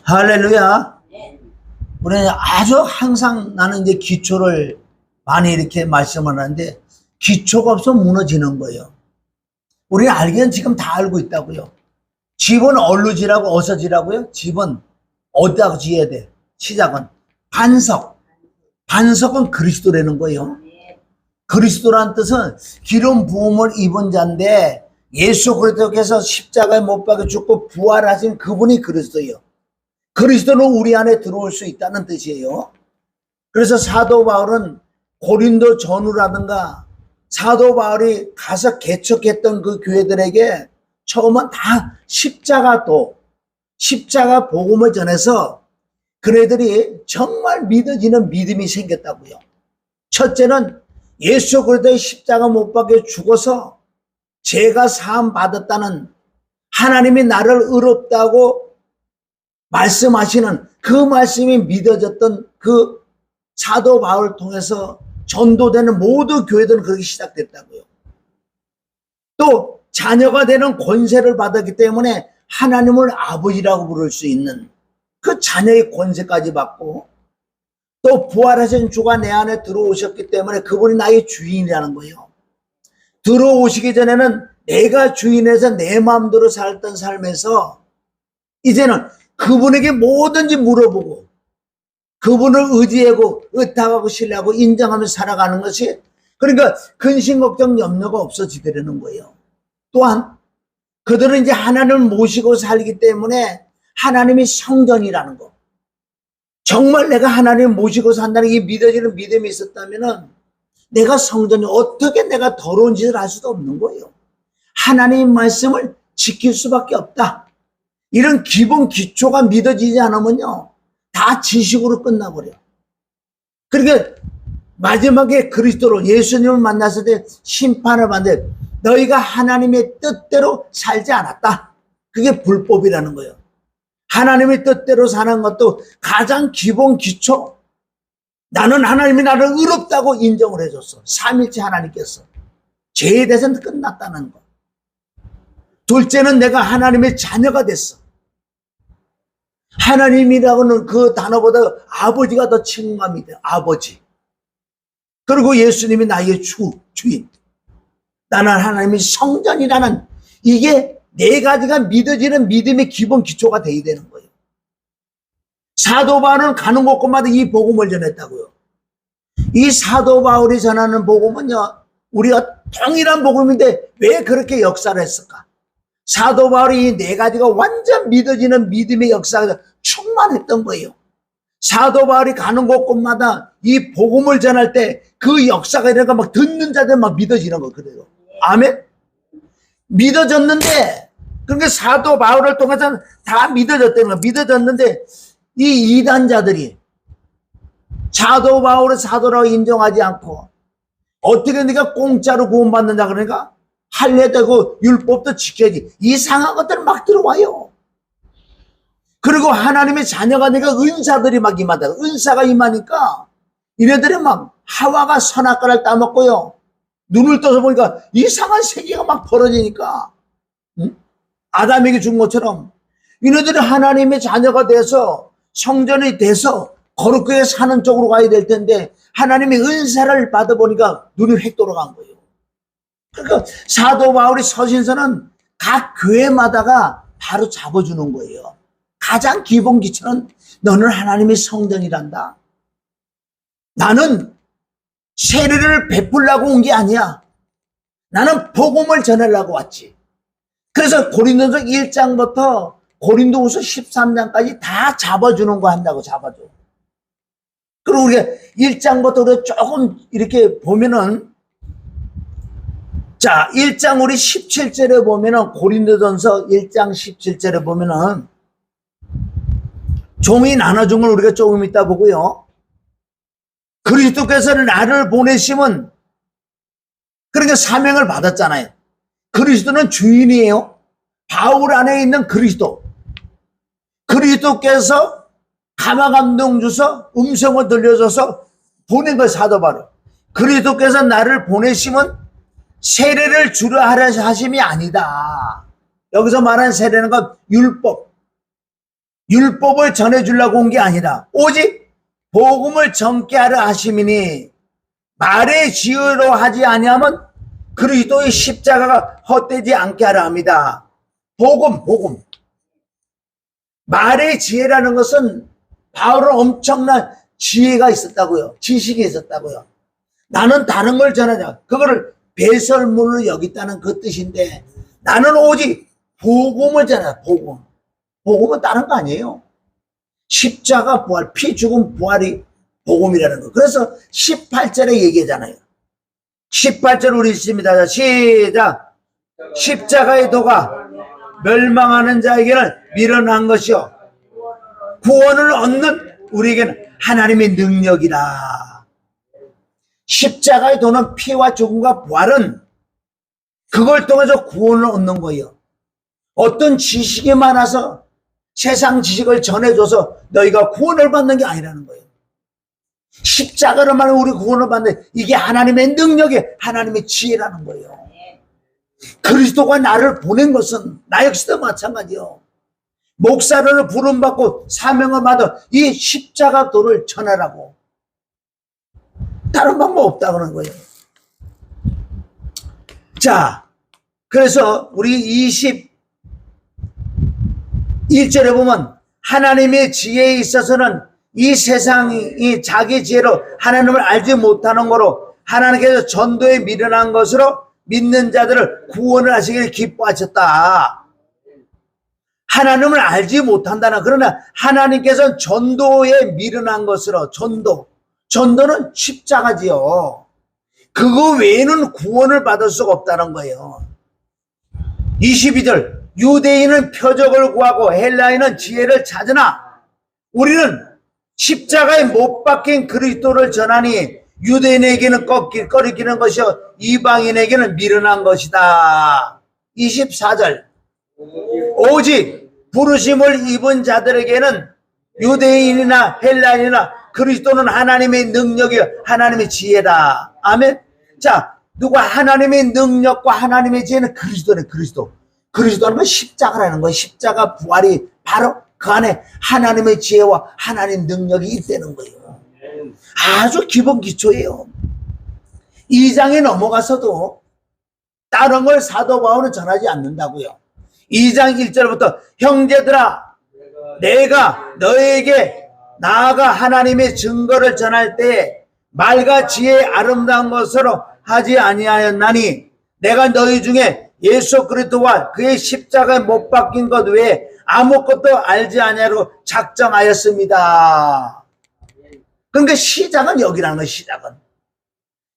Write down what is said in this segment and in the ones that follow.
할렐루야. 우리는 아주 항상 나는 이제 기초를 많이 이렇게 말씀을 하는데 기초가 없으면 무너지는 거예요. 우리 알기는 지금 다 알고 있다고요. 집은 어디로 지라고 어디서 지라고요? 집은 어디다가 지어야 돼? 시작은 반석. 반석은 그리스도라는 거예요. 그리스도란 뜻은 기름 부음을 입은 자인데 예수 그리스도께서 십자가에 못 박혀 죽고 부활하신 그분이 그리스도예요. 그리스도는 우리 안에 들어올 수 있다는 뜻이에요. 그래서 사도 바울은 고린도 전후라든가 사도 바울이 가서 개척했던 그 교회들에게 처음은 다 십자가 복음을 전해서 그네들이 정말 믿어지는 믿음이 생겼다고요. 첫째는 예수 그리스도의 십자가 못 박혀 죽어서 죄가 사함 받았다는, 하나님이 나를 의롭다고 말씀하시는 그 말씀이 믿어졌던 그 사도 바울을 통해서 전도되는 모든 교회들은 그렇게 시작됐다고요. 또 자녀가 되는 권세를 받았기 때문에 하나님을 아버지라고 부를 수 있는 그 자녀의 권세까지 받고, 또 부활하신 주가 내 안에 들어오셨기 때문에 그분이 나의 주인이라는 거예요. 들어오시기 전에는 내가 주인에서 내 마음대로 살던 삶에서 이제는 그분에게 뭐든지 물어보고 그분을 의지하고 의탁하고 신뢰하고 인정하며 살아가는 것이, 그러니까 근심 걱정 염려가 없어지더라는 거예요. 또한 그들은 이제 하나님을 모시고 살기 때문에 하나님이 성전이라는 거, 정말 내가 하나님을 모시고 산다는 게 믿어지는 믿음이 있었다면은 내가 성전이 어떻게 내가 더러운 짓을 할 수도 없는 거예요. 하나님의 말씀을 지킬 수밖에 없다. 이런 기본 기초가 믿어지지 않으면요, 다 지식으로 끝나버려. 그러니까 마지막에 그리스도로 예수님을 만났을 때 심판을 받는데 너희가 하나님의 뜻대로 살지 않았다. 그게 불법이라는 거예요. 하나님의 뜻대로 사는 것도 가장 기본 기초. 나는 하나님이 나를 의롭다고 인정을 해줬어. 삼일째 하나님께서. 죄에 대해서는 끝났다는 거. 둘째는 내가 하나님의 자녀가 됐어. 하나님이라고는 그 단어보다 아버지가 더 친감이 돼. 아버지. 그리고 예수님이 나의 주인. 나는 하나님의 성전이라는, 이게 네 가지가 믿어지는 믿음의 기본 기초가 돼야 되는 거예요. 사도 바울은 가는 곳곳마다 이 복음을 전했다고요. 이 사도 바울이 전하는 복음은요, 우리가 동일한 복음인데 왜 그렇게 역사를 했을까? 사도 바울이 이 네 가지가 완전 믿어지는 믿음의 역사가 충만했던 거예요. 사도 바울이 가는 곳곳마다 이 복음을 전할 때 그 역사가 이러니까 막 듣는 자들 막 믿어지는 거, 그래요. 아멘? 믿어졌는데, 그러니까 사도 바울을 통해서 다 믿어졌다는 거야. 믿어졌는데 이 이단자들이 사도 바울을 사도라고 인정하지 않고, 어떻게 네가 공짜로 구원받는다 그러니까 할례 되고 율법도 지켜야지, 이상한 것들 막 들어와요. 그리고 하나님의 자녀가 되니까 은사들이 막 임한다. 은사가 임하니까 이네들이 막 하와가 선악과를 따먹고요, 눈을 떠서 보니까 이상한 세계가 막 벌어지니까, 아담에게 준 것처럼 이네들이 하나님의 자녀가 돼서 성전이 돼서 거룩하게 사는 쪽으로 가야 될 텐데 하나님의 은사를 받아보니까 눈이 획 돌아간 거예요. 그러니까 사도 바울이 서신서는 각 교회마다가 바로 잡아주는 거예요. 가장 기본 기초는 너는 하나님의 성전이란다. 나는 세례를 베풀려고 온 게 아니야. 나는 복음을 전하려고 왔지. 그래서 고린도서 1장부터 고린도후서 13장까지 다 잡아주는 거 한다고, 잡아줘. 그리고 우리가 1장부터 우리가 조금 이렇게 보면은, 자, 1장 우리 17절에 보면은, 고린도전서 1장 17절에 보면은 종이 나눠준 걸 우리가 조금 이따 보고요. 그리스도께서 나를 보내심은, 그러니까 사명을 받았잖아요. 그리스도는 주인이에요. 바울 안에 있는 그리스도. 그리스도께서 감화감동 주서 음성을 들려줘서 보낸 걸, 사도 바울. 그리스도께서 나를 보내심은 세례를 주려 하려 하심이 아니다. 여기서 말하는 세례는 건 율법, 율법을 전해주려고 온 게 아니라 오직 복음을 전케 하려 하심이니 말의 지혜로 하지 아니하면 그리스도의 십자가가 헛되지 않게 하려 합니다. 복음. 말의 지혜라는 것은 바울은 엄청난 지혜가 있었다고요. 지식이 있었다고요. 나는 다른 걸 전하자. 그거를 배설물로 여겼다는 그 뜻인데 나는 오직 복음을 전하자. 복음은 다른 거 아니에요. 십자가 부활, 피 죽음 부활이 복음이라는 거. 그래서 18절에 얘기하잖아요. 18절 우리 읽습니다. 시작. 십자가의 도가 멸망하는 자에게는 미련한 것이요 구원을 얻는 우리에게는 하나님의 능력이라. 십자가의 도는 피와 죽음과 부활은 그걸 통해서 구원을 얻는 거예요. 어떤 지식이 많아서 세상 지식을 전해줘서 너희가 구원을 받는 게 아니라는 거예요. 십자가로 말하면 우리 구원을 받는 이게 하나님의 능력이 하나님의 지혜라는 거예요. 그리스도가 나를 보낸 것은 나 역시도 마찬가지요. 목사를 부름받고 사명을 받아 이 십자가 도를 전하라고. 다른 방법 없다 그러는 거예요. 자, 그래서 우리 21절에 보면 하나님의 지혜에 있어서는 이 세상이 자기 지혜로 하나님을 알지 못하는 거로 하나님께서 전도에 미련한 것으로 믿는 자들을 구원을 하시기를 기뻐하셨다. 하나님을 알지 못한다는, 그러나 하나님께서는 전도에 미련한 것으로, 전도는 십자가지요. 그거 외에는 구원을 받을 수가 없다는 거예요. 22절 유대인은 표적을 구하고 헬라인은 지혜를 찾으나 우리는 십자가에 못 박힌 그리스도를 전하니 유대인에게는 꺼리기는 것이요 이방인에게는 미련한 것이다. 24절 오직 부르심을 입은 자들에게는 유대인이나 헬라인이나 그리스도는 하나님의 능력이 하나님의 지혜다. 아멘. 자, 누가 하나님의 능력과 하나님의 지혜는 그리스도네. 그리스도는 건 십자가라는 거예요. 십자가 부활이 바로 그 안에 하나님의 지혜와 하나님 능력이 있다는 거예요. 아주 기본 기초예요. 2장에 넘어가서도 다른 걸 사도 바울은 전하지 않는다고요. 2장 1절부터 형제들아 내가 너에게 나아가 하나님의 증거를 전할 때 말과 지혜의 아름다운 것으로 하지 아니하였나니 내가 너희 중에 예수 그리스도와 그의 십자가에 못 박힌 것 외에 아무것도 알지 아니하고 작정하였습니다. 그러니까 시작은 여기라는 거예요.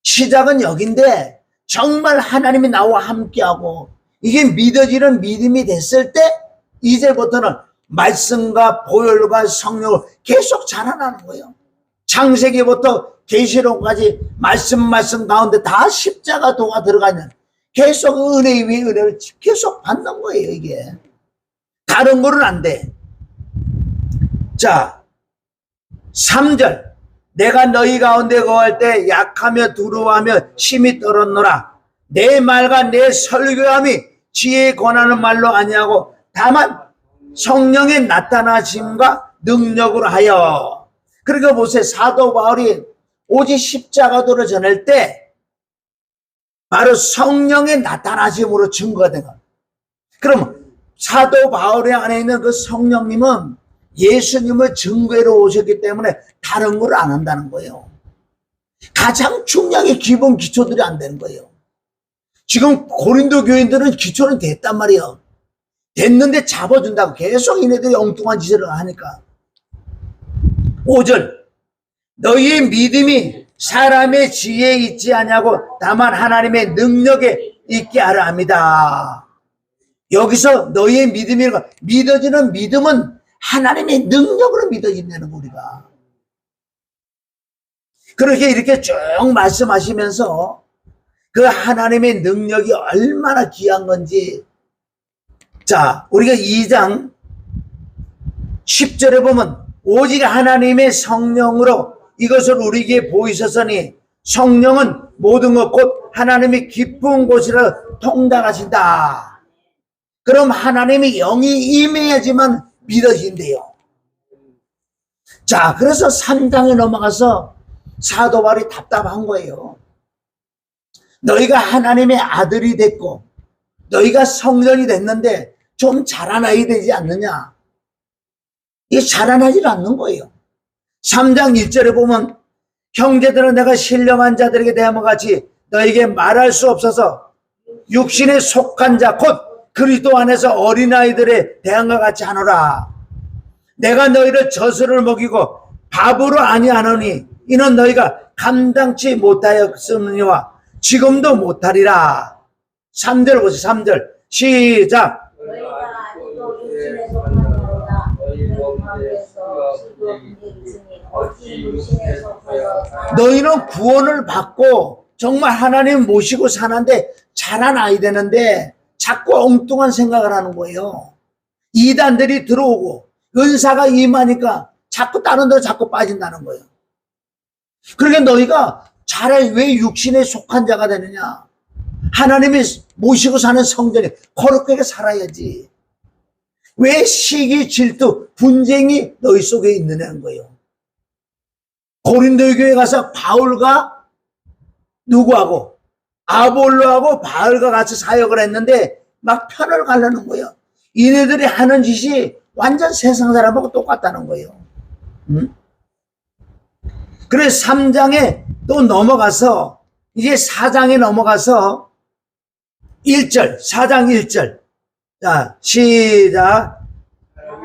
시작은 여긴데 정말 하나님이 나와 함께하고 이게 믿어지는 믿음이 됐을 때 이제부터는 말씀과 보혈과 성령을 계속 자라나는 거예요. 창세기부터 계시록까지 말씀 가운데 다 십자가 도가 들어가는 계속 은혜 위에 은혜를 계속 받는 거예요. 이게 다른 거는 안 돼. 자 3절 내가 너희 가운데 거할 때 약하며 두려워하며 심히 떨었노라. 내 말과 내 설교함이 지혜에 권하는 말로 아니하고 다만 성령의 나타나심과 능력으로 하여. 그러니까 보세요. 사도 바울이 오직 십자가도를 전할 때 바로 성령의 나타나심으로 증거가 된 거예요. 그럼 사도 바울의 안에 있는 그 성령님은 예수님을 증거로 오셨기 때문에 다른 걸 안 한다는 거예요. 가장 중요하게 기본 기초들이 안 되는 거예요. 지금 고린도 교인들은 기초는 됐단 말이에요. 됐는데 잡아준다고 계속 얘네들이 엉뚱한 짓을 하니까. 5절 너희의 믿음이 사람의 지혜에 있지 아니하고 다만 하나님의 능력에 있게 하려 합니다. 여기서 너희의 믿음이라는 거, 믿어지는 믿음은 하나님의 능력으로 믿어진다는 거 우리가. 그렇게 이렇게 쭉 말씀하시면서 그 하나님의 능력이 얼마나 귀한 건지. 자, 우리가 2장 10절에 보면 오직 하나님의 성령으로 이것을 우리에게 보이셨으니 성령은 모든 것 곧 하나님의 깊은 곳이라 통달하신다. 그럼 하나님의 영이 임해야지만 믿어진대요. 자, 그래서 3장에 넘어가서 사도 바울이 답답한 거예요. 너희가 하나님의 아들이 됐고 너희가 성전이 됐는데 좀 자라나야 되지 않느냐. 이게 자라나질 않는 거예요. 3장 1절에 보면 형제들은 내가 신령한 자들에게 대함과 같이 너에게 말할 수 없어서 육신에 속한 자 곧 그리스도 안에서 어린아이들에 대함과 같이 하노라. 내가 너희를 젖을 먹이고 밥으로 아니하노니 이는 너희가 감당치 못하였으니와 지금도 못하리라. 3절 보세요. 3절 시작. 너희가 아직도 육신에 속하노라. 너희 가운데서 지금 있으니 어찌 육신에 속하여 너희는 구원을 받고 정말 하나님 모시고 사는데 자라나야 되는데 자꾸 엉뚱한 생각을 하는 거예요. 이단들이 들어오고 은사가 임하니까 자꾸 다른 데로 자꾸 빠진다는 거예요. 그러니까 너희가 차라리 왜 육신에 속한 자가 되느냐. 하나님이 모시고 사는 성전에 거룩하게 살아야지. 왜 시기, 질투, 분쟁이 너희 속에 있느냐는 거예요. 고린도 교회 가서 바울과 누구하고 아볼로하고 바울과 같이 사역을 했는데 막 편을 가려는 거예요. 이네들이 하는 짓이 완전 세상 사람하고 똑같다는 거예요. 그래서 3장에 또 넘어가서 이제 4장에 넘어가서 1절, 4장 1절. 자, 시작.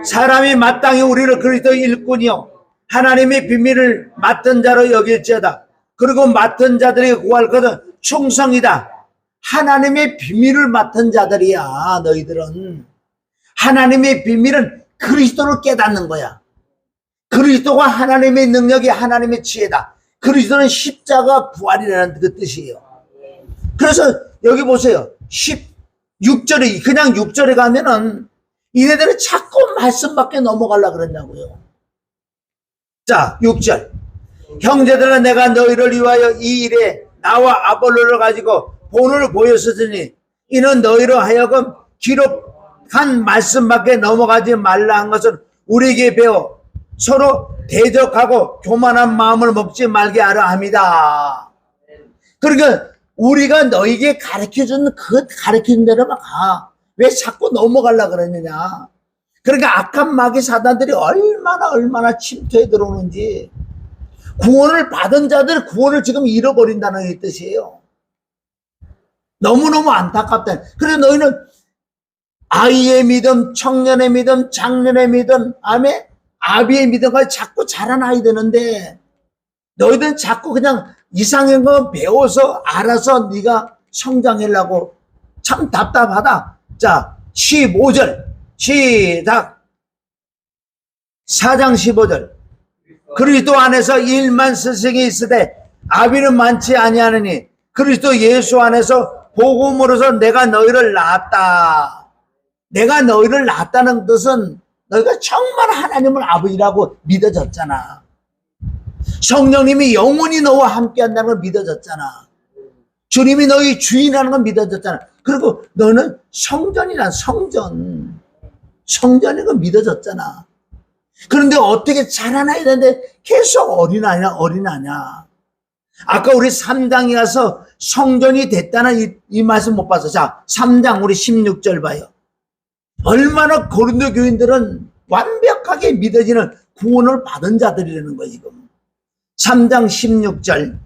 사람이 마땅히 우리를 그리스도의 일꾼이요 하나님의 비밀을 맡은 자로 여길지어다. 그리고 맡은 자들이 구할 것은 충성이다. 하나님의 비밀을 맡은 자들이야. 너희들은 하나님의 비밀은 그리스도를 깨닫는 거야. 그리스도가 하나님의 능력이 하나님의 지혜다. 그리스도는 십자가 부활이라는 그 뜻이에요. 그래서 여기 보세요. 16절에 그냥 6절에 가면은 이네들은 자꾸 말씀 밖에 넘어가려고 그러냐고요. 자, 6절. 형제들은 내가 너희를 위하여 이 일에 나와 아볼로를 가지고 본을 보였으니 이는 너희로 하여금 기록한 말씀 밖에 넘어가지 말라 한 것은 우리에게 배워 서로 대적하고 교만한 마음을 먹지 말게 하려 합니다. 그러니까 우리가 너에게 가르쳐준 그 가르친 대로만 가. 왜 자꾸 넘어가려고 그러느냐. 그러니까 악한 마귀 사단들이 얼마나 침투해 들어오는지. 구원을 받은 자들 구원을 지금 잃어버린다는 뜻이에요. 너무너무 안타깝다. 그래서 너희는 아이의 믿음, 청년의 믿음, 장년의 믿음, 아멘, 아비의 믿음까지 자꾸 자라나야 되는데 너희들은 자꾸 그냥 이상한 거 배워서 알아서 네가 성장하려고 참 답답하다. 자, 15절 시작. 4장 15절. 그리스도 안에서 1만 스승이 있으되 아비는 많지 아니하느니 그리스도 예수 안에서 복음으로서 내가 너희를 낳았다. 내가 너희를 낳았다는 뜻은 너희가 정말 하나님을 아버지라고 믿어졌잖아. 성령님이 영원히 너와 함께 한다는 걸 믿어졌잖아. 주님이 너희 주인이라는 걸 믿어졌잖아. 그리고 너는 성전이란 성전인 걸 믿어졌잖아. 그런데 어떻게 자라나야 되는데 계속 어린아냐. 아까 우리 3장에 가서 성전이 됐다는 이 말씀 못 봤어. 자, 3장 우리 16절 봐요. 얼마나 고린도 교인들은 완벽하게 믿어지는 구원을 받은 자들이라는 거야 지금. 3장 16절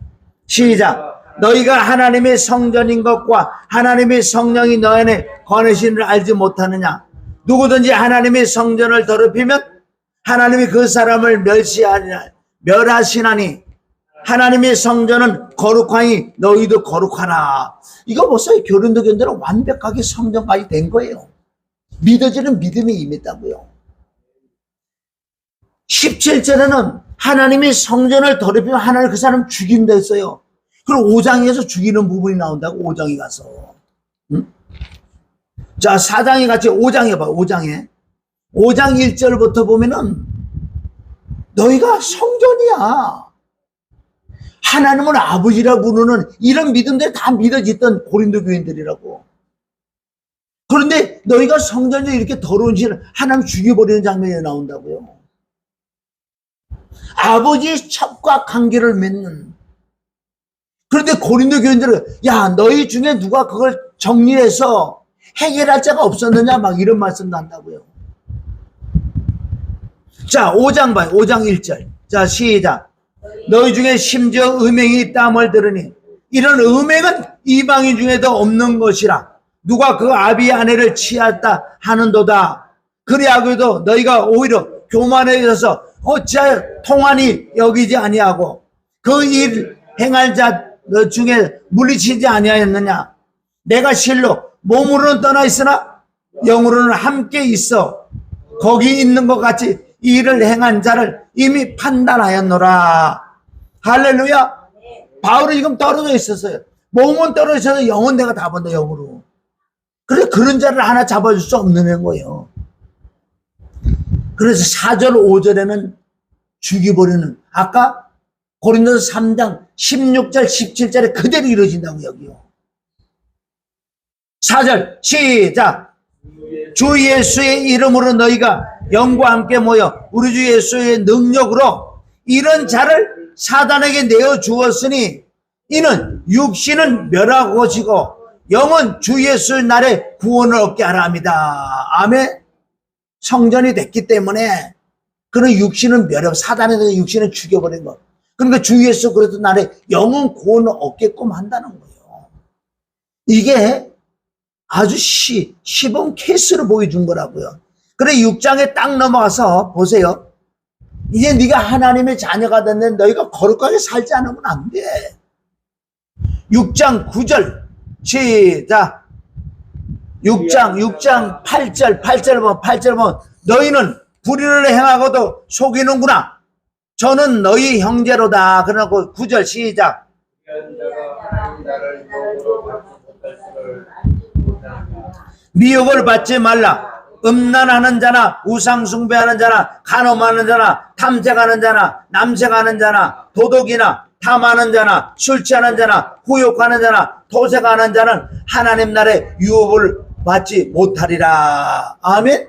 시작. 너희가 하나님의 성전인 것과 하나님의 성령이 너희 안에 거하시는 줄 알지 못하느냐. 누구든지 하나님의 성전을 더럽히면 하나님이 그 사람을 멸하시나니 하나님의 성전은 거룩하니 너희도 거룩하나. 이거 보세요. 고린도 교인들은 완벽하게 성전까지 된 거예요. 믿어지는 믿음이 임했다고요. 17절에는 하나님의 성전을 더럽히면 하나님 그 사람 죽인다 했어요. 그리고 5장에서 죽이는 부분이 나온다고. 5장에 가서. 응? 자, 4장에 같이 5장에 봐. 5장 1절부터 보면은 너희가 성전이야. 하나님은 아버지라 부르는 이런 믿음들이 다 믿어졌던 고린도 교인들이라고. 그런데 너희가 성전에 이렇게 더러운 짓을 하나님 죽여버리는 장면이 나온다고요. 아버지의 첩과 관계를 맺는. 그런데 고린도 교인들은 야 너희 중에 누가 그걸 정리해서 해결할 자가 없었느냐 막 이런 말씀도 한다고요. 자 5장 봐요. 5장 1절. 자 시작. 너희 중에 심지어 음행이 있다함을 들으니 이런 음행은 이방인 중에도 없는 것이라. 누가 그 아비의 아내를 취하다 하는도다. 그리하고도 너희가 오히려 교만해져서 어찌하여 통한이 여기지 아니하고 그 일 행할 자 중에 물리치지 아니하였느냐. 내가 실로 몸으로는 떠나 있으나 영으로는 함께 있어 거기 있는 것 같이 이 일을 행한 자를 이미 판단하였노라. 할렐루야. 바울은 지금 떨어져 있었어요. 몸은 떨어져서 영은 내가 다 본다 영으로. 그래서 그런 자를 하나 잡아줄 수 없는 거예요. 그래서 4절 5절에는 죽여버리는, 아까 고린도서 3장 16절 17절에 그대로 이루어진다고 여기요. 4절 시작. 주 예수의 이름으로 너희가 영과 함께 모여 우리 주 예수의 능력으로 이런 자를 사단에게 내어 주었으니 이는 육신은 멸하고 것이고 영은 주 예수의 날에 구원을 얻게 하라 합니다. 아멘. 성전이 됐기 때문에 그런 육신은 멸하고 사단에서 육신을 죽여버린 거. 그러니까 주 예수 그리스도 날에 영은 구원을 얻게끔 한다는 거예요. 이게 아주 시범 케이스로 보여준 거라고요. 그래 6장에 딱 넘어가서 보세요. 이제 네가 하나님의 자녀가 됐는데 너희가 거룩하게 살지 않으면 안 돼. 6장 9절 시작. 6장 8절 보면 너희는 불의를 행하고도 속이는구나. 저는 너희 형제로다. 그러고 9절 시작. 미혹을 받지 말라. 음란하는 자나 우상숭배하는 자나 간음하는 자나 탐색하는 자나 남색하는 자나 도둑이나 탐하는 자나 술 취하는 자나 후욕하는 자나 도색하는 자는 하나님 나라에 유업을 받지 못하리라. 아멘.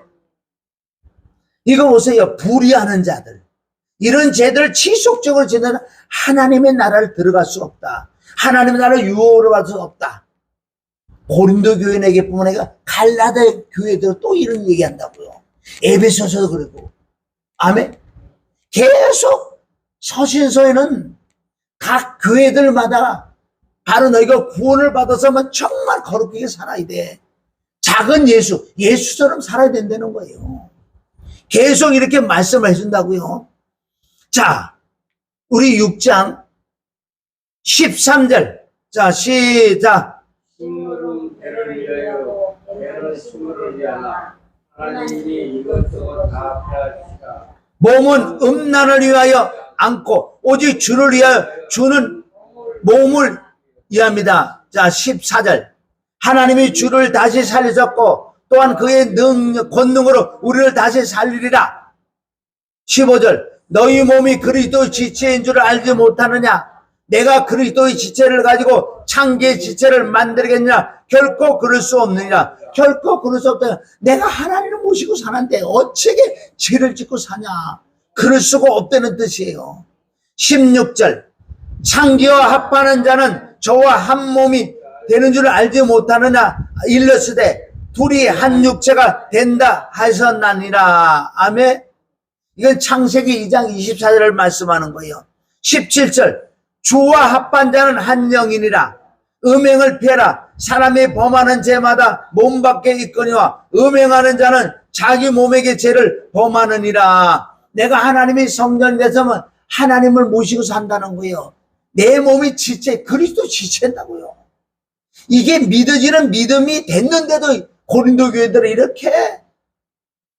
이거 보세요. 불의하는 자들, 이런 죄들을 지속적으로 지내는 하나님의 나라를 들어갈 수 없다. 하나님의 나라를 유업으로 받을 수 없다. 고린도 교인에게 뿐만 아니라 갈라다 교회도 또 이런 얘기한다고요. 에베소서도 그러고. 아멘. 계속 서신서에는 각 교회들마다 바로 너희가 구원을 받아서만 정말 거룩하게 살아야 돼. 작은 예수처럼 살아야 된다는 거예요. 계속 이렇게 말씀을 해준다고요. 자, 우리 6장 13절. 자, 시작. 식물은 배를 위하여 배는 식물을 위하나 하나님이 이것저것 다 패하시다. 몸은 음란을 위하여 않고 오직 주를 위하여 주는 몸을 위합니다. 자 14절. 하나님이 주를 다시 살리셨고 또한 그의 권능으로 우리를 다시 살리리라. 15절. 너희 몸이 그리스도의 지체인 줄 알지 못하느냐. 내가 그리스도의 지체를 가지고 창기의 지체를 만들겠느냐. 결코 그럴 수 없느니라. 결코 그럴 수 없다. 내가 하나님을 모시고 사는데 어떻게 죄를 짓고 사냐. 그럴 수가 없다는 뜻이에요. 16절. 창기와 합하는 자는 저와 한 몸이 되는 줄 알지 못하느냐. 일러스되 둘이 한 육체가 된다 하셨나니라. 아멘. 이건 창세기 2장 24절을 말씀하는 거예요. 17절. 주와 합한 자는 한 영이니라. 음행을 피해라. 사람이 범하는 죄마다 몸 밖에 있거니와 음행하는 자는 자기 몸에게 죄를 범하느니라. 내가 하나님의 성전이 돼서면 하나님을 모시고 산다는 거예요. 내 몸이 지체, 그리스도 지체한다고요. 이게 믿어지는 믿음이 됐는데도 고린도 교회들은 이렇게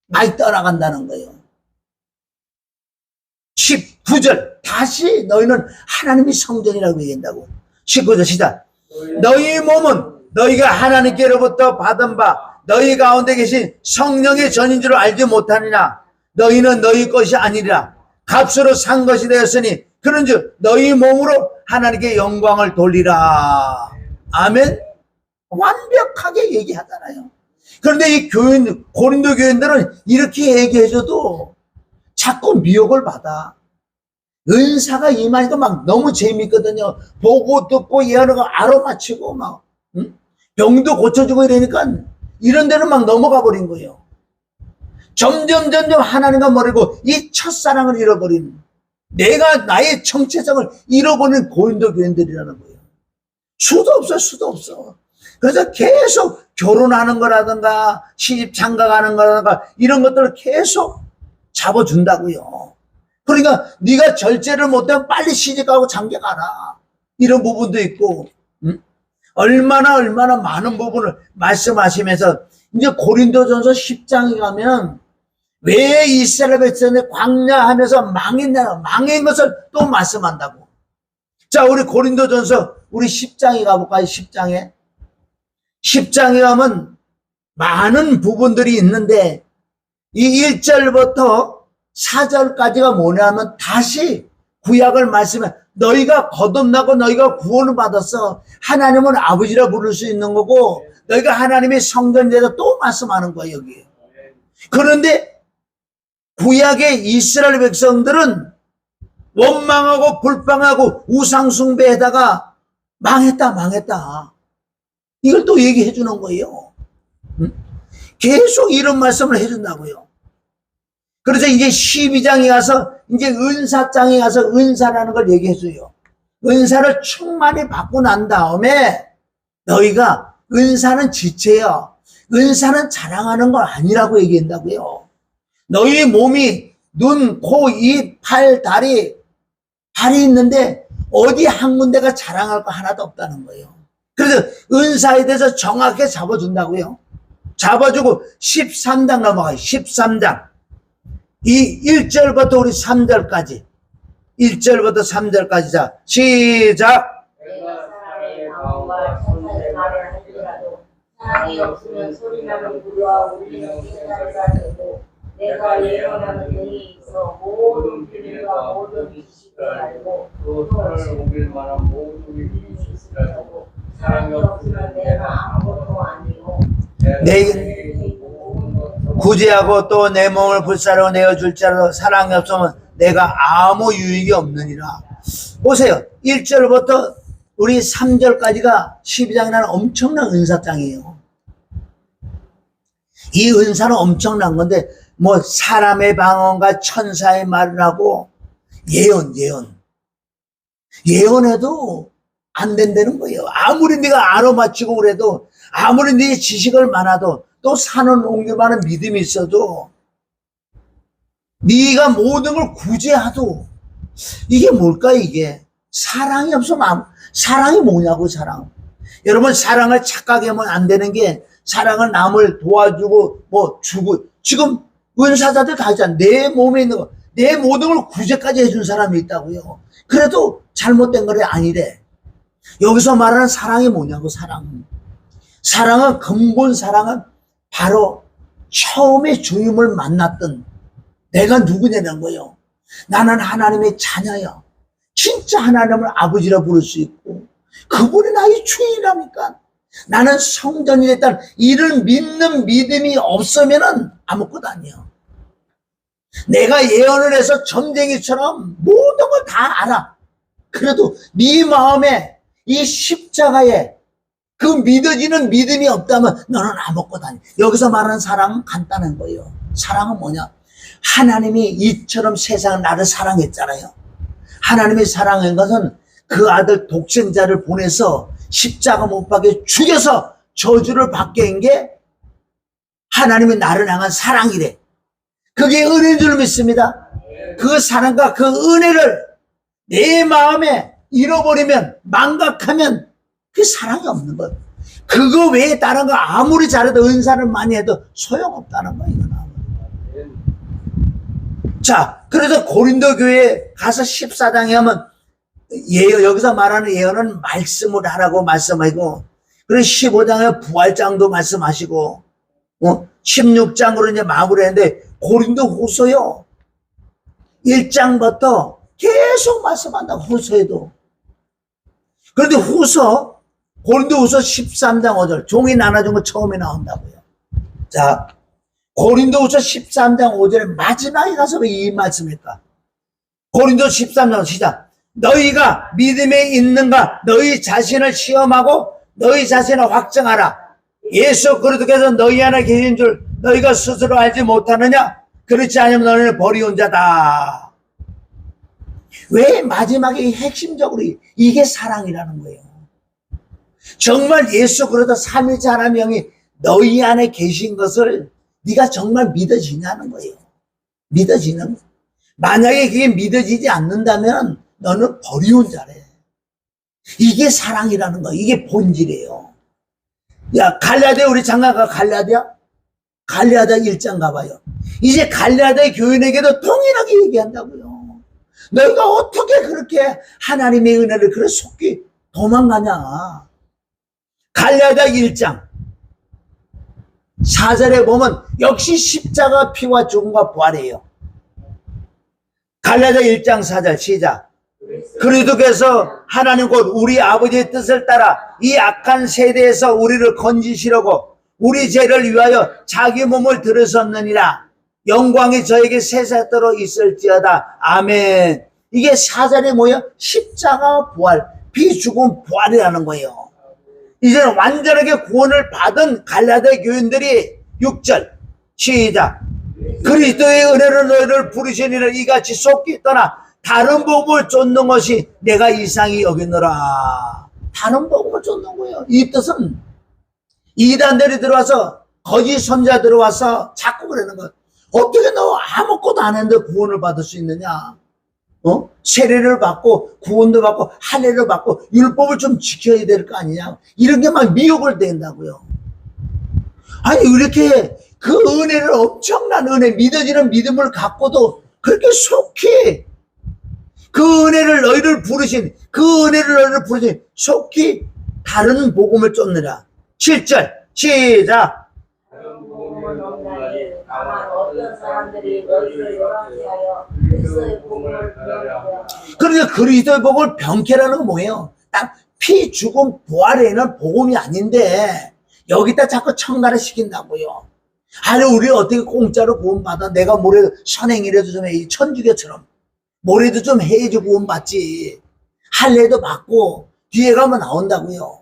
많이 떠나간다는 거예요. 19절. 다시 너희는 하나님의 성전이라고 얘기한다고. 19절 시작. 너희 몸은 너희가 하나님께로부터 받은 바 너희 가운데 계신 성령의 전인 줄 알지 못하느냐. 너희는 너희 것이 아니라 값으로 산 것이 되었으니 그런즉 너희 몸으로 하나님께 영광을 돌리라. 아멘. 완벽하게 얘기하잖아요. 그런데 이 고린도 교인들은 이렇게 얘기해줘도 자꾸 미혹을 받아. 은사가 임하니까 막 너무 재밌거든요. 보고 듣고 예언하고 알아맞히고 막 응? 병도 고쳐주고 이러니까 이런 데는 막 넘어가 버린 거예요. 점점 하나님과 멀어지고 이 첫사랑을 잃어버린, 내가 나의 정체성을 잃어버린 고린도 교인들이라는 거예요. 수도 없어. 그래서 계속 결혼하는 거라든가 시집 장가가는 거라든가 이런 것들을 계속 잡아준다고요. 그러니까 네가 절제를 못하면 빨리 시집가고 장가가라, 이런 부분도 있고, 응? 얼마나 많은 부분을 말씀하시면서 이제 고린도전서 10장에 가면 왜 이스라엘 백성이 광야하면서 망한 것을 또 말씀한다고. 자, 우리 고린도전서 우리 10장에 가볼까요? 10장에 가면 많은 부분들이 있는데 이 1절부터 4절까지가 뭐냐면 다시 구약을 말씀해, 너희가 거듭나고 너희가 구원을 받았어. 하나님은 아버지라 부를 수 있는 거고 너희가 하나님의 성전에서 또 말씀하는 거예요, 여기. 그런데 구약의 이스라엘 백성들은 원망하고 불평하고 우상숭배에다가 망했다. 이걸 또 얘기해 주는 거예요. 계속 이런 말씀을 해준다고요. 그래서 이제 12장에 가서 이제 은사장에 가서 은사라는 걸 얘기해 줘요. 은사를 충만히 받고 난 다음에 너희가 은사는 지체요, 은사는 자랑하는 건 아니라고 얘기한다고요. 너희 몸이 눈, 코, 입, 팔, 다리, 발이 있는데 어디 한 군데가 자랑할 거 하나도 없다는 거예요. 그래서 은사에 대해서 정확하게 잡아준다고요. 잡아주고 13장 넘어가요. 13장. 이 1절부터 우리 3절까지. 1절부터 3절까지. 자, 시작. 내가 사람의 마음과 천사의 말을 할지라도 사랑이 없으면 소리나는 불과 울리는 tiếng 되고 내가 예언하는 능이 있어 모든 비밀과 모든 지식을 알고 또 서로를 옮길 만한 모든 일이 있으라도 사랑이 없으면 내가 아무것도 아니고 구제하고 또 내 몸을 불사로 내어줄 자로 사랑이 없으면 내가 아무 유익이 없느니라. 보세요. 1절부터 우리 3절까지가 12장이라는 엄청난 은사장이에요. 이 은사는 엄청난 건데 뭐 사람의 방언과 천사의 말을 하고 예언해도 안 된다는 거예요. 아무리 네가 알아맞히고 그래도, 아무리 네 지식을 많아도, 또 산을 옮길 만한 믿음이 있어도, 네가 모든 걸 구제하도, 이게 뭘까 이게? 사랑이 없으면 사랑이 뭐냐고. 사랑. 여러분, 사랑을 착각하면 안 되는 게, 사랑은 남을 도와주고 뭐 주고, 지금 은사자들 다 있잖아. 내 몸에 있는 거, 내 모든 걸 구제까지 해준 사람이 있다고요. 그래도 잘못된 거래 아니래. 여기서 말하는 사랑이 뭐냐고. 사랑은 근본 사랑은 바로 처음에 주님을 만났던 내가 누구냐는 거예요. 나는 하나님의 자녀야. 진짜 하나님을 아버지라 부를 수 있고 그분이 나의 주인이라니까. 나는 성전이 됐다는 이를 믿는 믿음이 없으면은 아무것도 아니야. 내가 예언을 해서 점쟁이처럼 모든 걸 다 알아. 그래도 네 마음에 이 십자가에 그 믿어지는 믿음이 없다면 너는 아무것도 아니야. 여기서 말하는 사랑은 간단한 거예요. 사랑은 뭐냐? 하나님이 이처럼 세상을 나를 사랑했잖아요. 하나님이 사랑한 것은 그 아들 독생자를 보내서 십자가 못 박혀 죽여서 저주를 받게 한 게 하나님이 나를 향한 사랑이래. 그게 은혜인 줄 믿습니다. 그 사랑과 그 은혜를 내 마음에 잃어버리면, 망각하면 그 사랑이 없는 거예요. 그거 외에 다른 거 아무리 잘해도, 은사를 많이 해도 소용없다는 거예요. 자, 그래서 고린도 교회에 가서 14장에 하면 여기서 말하는 예언은 말씀을 하라고 말씀하고, 그리고 15장에 부활장도 말씀하시고, 16장으로 이제 마무리했는데 고린도 후서요 1장부터 계속 말씀한다. 후서에도. 그런데 고린도 후서 13장 5절 종이 나눠준 거 처음에 나온다고요. 자, 고린도 후서 13장 5절에 마지막에 가서 왜 이 말씀일까? 고린도 13장 시작. 너희가 믿음에 있는가 너희 자신을 시험하고 너희 자신을 확증하라. 예수 그리스도께서 너희 안에 계신 줄 너희가 스스로 알지 못하느냐? 그렇지 않으면 너희는 버리온 자다. 왜 마지막에 핵심적으로 이게 사랑이라는 거예요. 정말 예수 그리스도 삼위일체 하나님의 영이 너희 안에 계신 것을 네가 정말 믿어지냐는 거예요. 믿어지는 거예요. 만약에 그게 믿어지지 않는다면 너는 버리온 자래. 이게 사랑이라는 거. 이게 본질이에요. 야, 갈라디아 우리 장가가 갈라디아 1장 가봐요. 이제 갈라디아 교인에게도 동일하게 얘기한다고요. 너희가 어떻게 그렇게 하나님의 은혜를 그렇게 속기 도망가냐. 갈라디아 1장 4절에 보면 역시 십자가 피와 죽음과 부활이에요. 갈라디아 1장 4절 시작. 그리스도께서 하나님 곧 우리 아버지의 뜻을 따라 이 악한 세대에서 우리를 건지시려고 우리 죄를 위하여 자기 몸을 들으셨느니라. 영광이 저에게 세세토록 있을지어다. 아멘. 이게 4절에 뭐예요? 십자가 부활, 비죽음 부활이라는 거예요. 이제는 완전하게 구원을 받은 갈라디아 교인들이 6절 시작. 그리스도의 은혜로 너희를 부르시니라. 이같이 속기 떠나 다른 복음을 쫓는 것이 내가 이상히 여기노라. 다른 복음을 쫓는 거예요. 이 뜻은 이단들이 들어와서 거짓 선자 들어와서 자꾸 그러는 거야. 어떻게 너 아무것도 안 했는데 구원을 받을 수 있느냐? 세례를 받고 구원도 받고 할례를 받고 율법을 좀 지켜야 될 거 아니냐? 이런 게 막 미혹을 된다고요. 아니 이렇게 그 은혜를 엄청난 은혜 믿어지는 믿음을 갖고도 그렇게 속히 그 은혜를 너희를 부르신 속히 다른 복음을 쫓느라. 7절 시작. 다른 복음은 없나니 다만 어떤 사람들이 너희를 열왕케하여 그리스도의 복음을 부정하여. 그러니까 그리스도의 복음을 병케라는 건 뭐예요? 딱 피 죽음 부활에는 복음이 아닌데 여기다 자꾸 첨가를 시킨다고요. 아니 우리 어떻게 공짜로 구원받아? 내가 뭐래도 선행이라도 좀 해. 천주교처럼 뭐래도 좀 해야지 구원받지. 할례도 받고 뒤에 가면 나온다고요.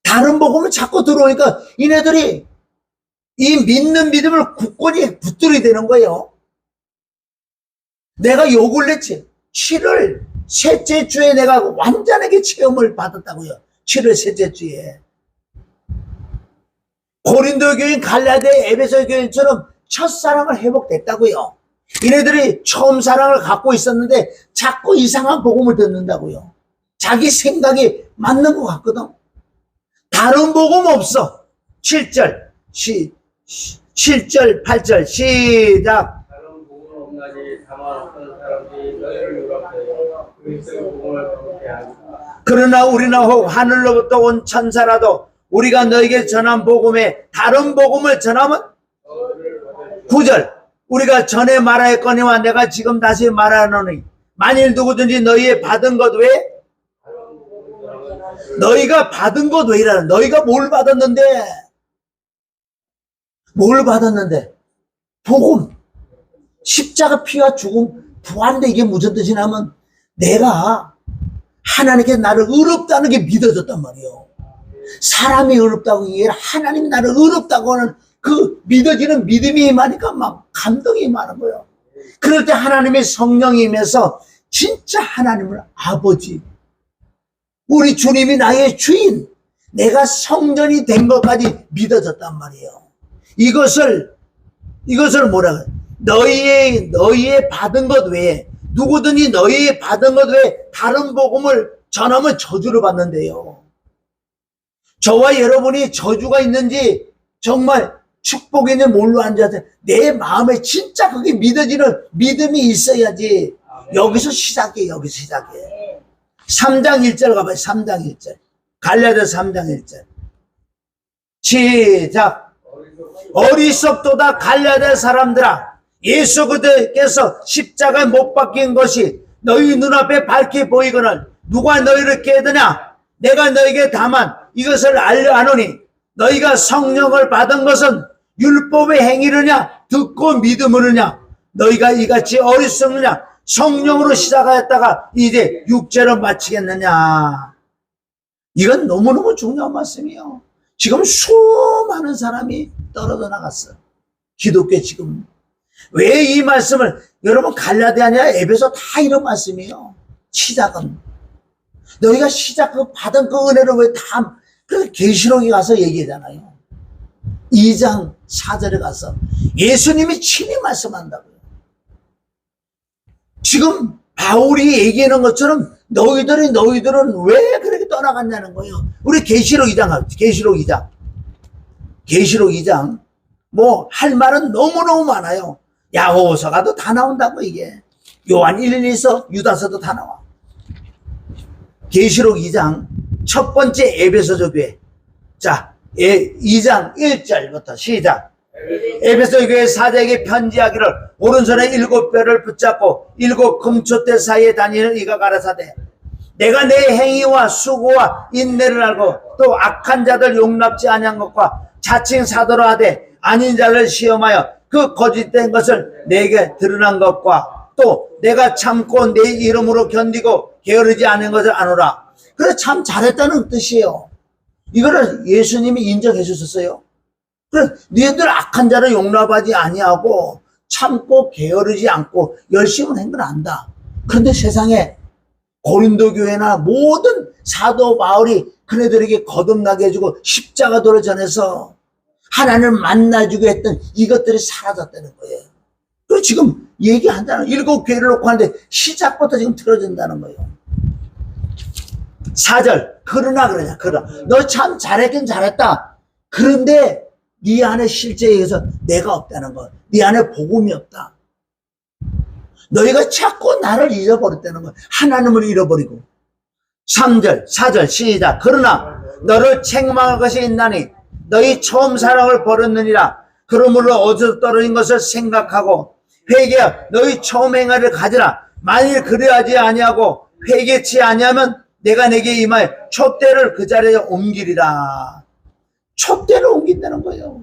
다른 복음을 자꾸 들어오니까 이네들이 이 믿는 믿음을 굳건히 붙들어야 되는 거예요. 내가 욕을 냈지. 7월 셋째 주에 내가 완전하게 체험을 받았다고요. 7월 셋째 주에. 고린도 교인, 갈라디아, 에베소 교인처럼 첫사랑을 회복됐다고요. 이네들이 처음 사랑을 갖고 있었는데 자꾸 이상한 복음을 듣는다고요. 자기 생각이 맞는 것 같거든. 다른 복음 없어. 7절, 7절, 8절 시작. 다른 복음은 없나니 다만 어떤 사람들이 너희를 유혹하여 그리스도의 복음을 그렇게 하니라. 그러나 우리는 혹 하늘로부터 온 천사라도 우리가 너에게 전한 복음에 다른 복음을 전하면 9절 우리가 전에 말하였거니와 내가 지금 다시 말하노니 만일 누구든지 너희의 받은 것 외에 너희가 받은 것 외라는 너희가 뭘 받았는데 복음 십자가 피와 죽음 부활인데 이게 무슨 뜻이냐면 내가 하나님께 나를 의롭다는 게 믿어졌단 말이에요. 사람이 의롭다고 이게 하나님이 나를 의롭다고 하는 그 믿어지는 믿음이 임하니까 막 감동이 임하는 거예요. 그럴 때 하나님의 성령이 임해서 진짜 하나님을 아버지 우리 주님이 나의 주인 내가 성전이 된 것까지 믿어졌단 말이에요. 이것을 뭐라 그래? 너희의 받은 것 외에 누구든지 너희의 받은 것 외에 다른 복음을 전하면 저주를 받는데요. 저와 여러분이 저주가 있는지 정말 축복이 있는지 뭘로 앉아서 내 마음에 진짜 그게 믿어지는 믿음이 있어야지. 여기서 시작해. 3장 1절 가봐요. 3장 1절 갈라디아 3장 1절 시작. 어리석도다 갈라디아 사람들아 예수 그리스도께서 십자가에 못 박힌 것이 너희 눈앞에 밝게 보이거늘 누가 너희를 깨드냐 내가 너희에게 다만 이것을 알려 하노니 너희가 성령을 받은 것은 율법의 행위느냐 듣고 믿음으느냐 너희가 이같이 어리석느냐 성령으로 시작하였다가 이제 육체로 마치겠느냐. 이건 너무너무 중요한 말씀이에요. 지금 수많은 사람이 떨어져 나갔어. 기독교 지금. 왜 이 말씀을, 여러분 갈라디아 아니라 에베소 다 이런 말씀이에요. 시작은. 너희가 시작 받은 그 은혜를 왜 다, 그래서 계시록에 가서 얘기하잖아요. 2장 4절에 가서 예수님이 친히 말씀한다고요. 지금 바울이 얘기하는 것처럼 너희들은 왜 그렇게 떠나갔냐는 거예요. 우리 계시록 2장, 계시록 2장 뭐 할 말은 너무너무 많아요. 야고보서가도 다 나온다고. 이게 요한 1, 2서 유다서도 다 나와. 계시록 2장 첫 번째 에베소서 교회. 자, 2장 1절부터 시작. 에베소 교회 사자에게 편지하기를 오른손에 7뼈를 붙잡고 7 금초대 사이에 다니는 이가 가라사대 내가 내 행위와 수고와 인내를 알고 또 악한 자들 용납지 아니한 것과 자칭 사도로 하되 아닌 자를 시험하여 그 거짓된 것을 내게 드러난 것과 또 내가 참고 내 이름으로 견디고 게으르지 않은 것을 아노라. 그래 참 잘했다는 뜻이에요. 이거를 예수님이 인정해 주셨어요. 그래 너희들 악한 자를 용납하지 아니하고 참고 게으르지 않고 열심히 한 건 안다. 그런데 세상에 고린도 교회나 모든 사도 바울이 그네들에게 거듭나게 해주고 십자가도를 전해서 하나님을 만나주게 했던 이것들이 사라졌다는 거예요. 그리고 지금 얘기한다는 7 교회를 놓고 하는데 시작부터 지금 틀어진다는 거예요. 4절 그러나 너 참 잘했긴 잘했다. 그런데 네 안에 실제에 의해서 내가 없다는 거. 네 안에 복음이 없다. 너희가 자꾸 나를 잃어버렸다는 거야. 하나님을 잃어버리고. 3절 4절 시작. 그러나 너를 책망할 것이 있나니 너희 처음 사랑을 버렸느니라. 그러므로 어디서 떨어진 것을 생각하고 회개하여 너희 처음 행위를 가지라. 만일 그리하지 아니하고 회개치 아니하면 내가 내게 임하여 촛대를 그 자리에 옮기리라. 촛대를 옮긴다는 거예요.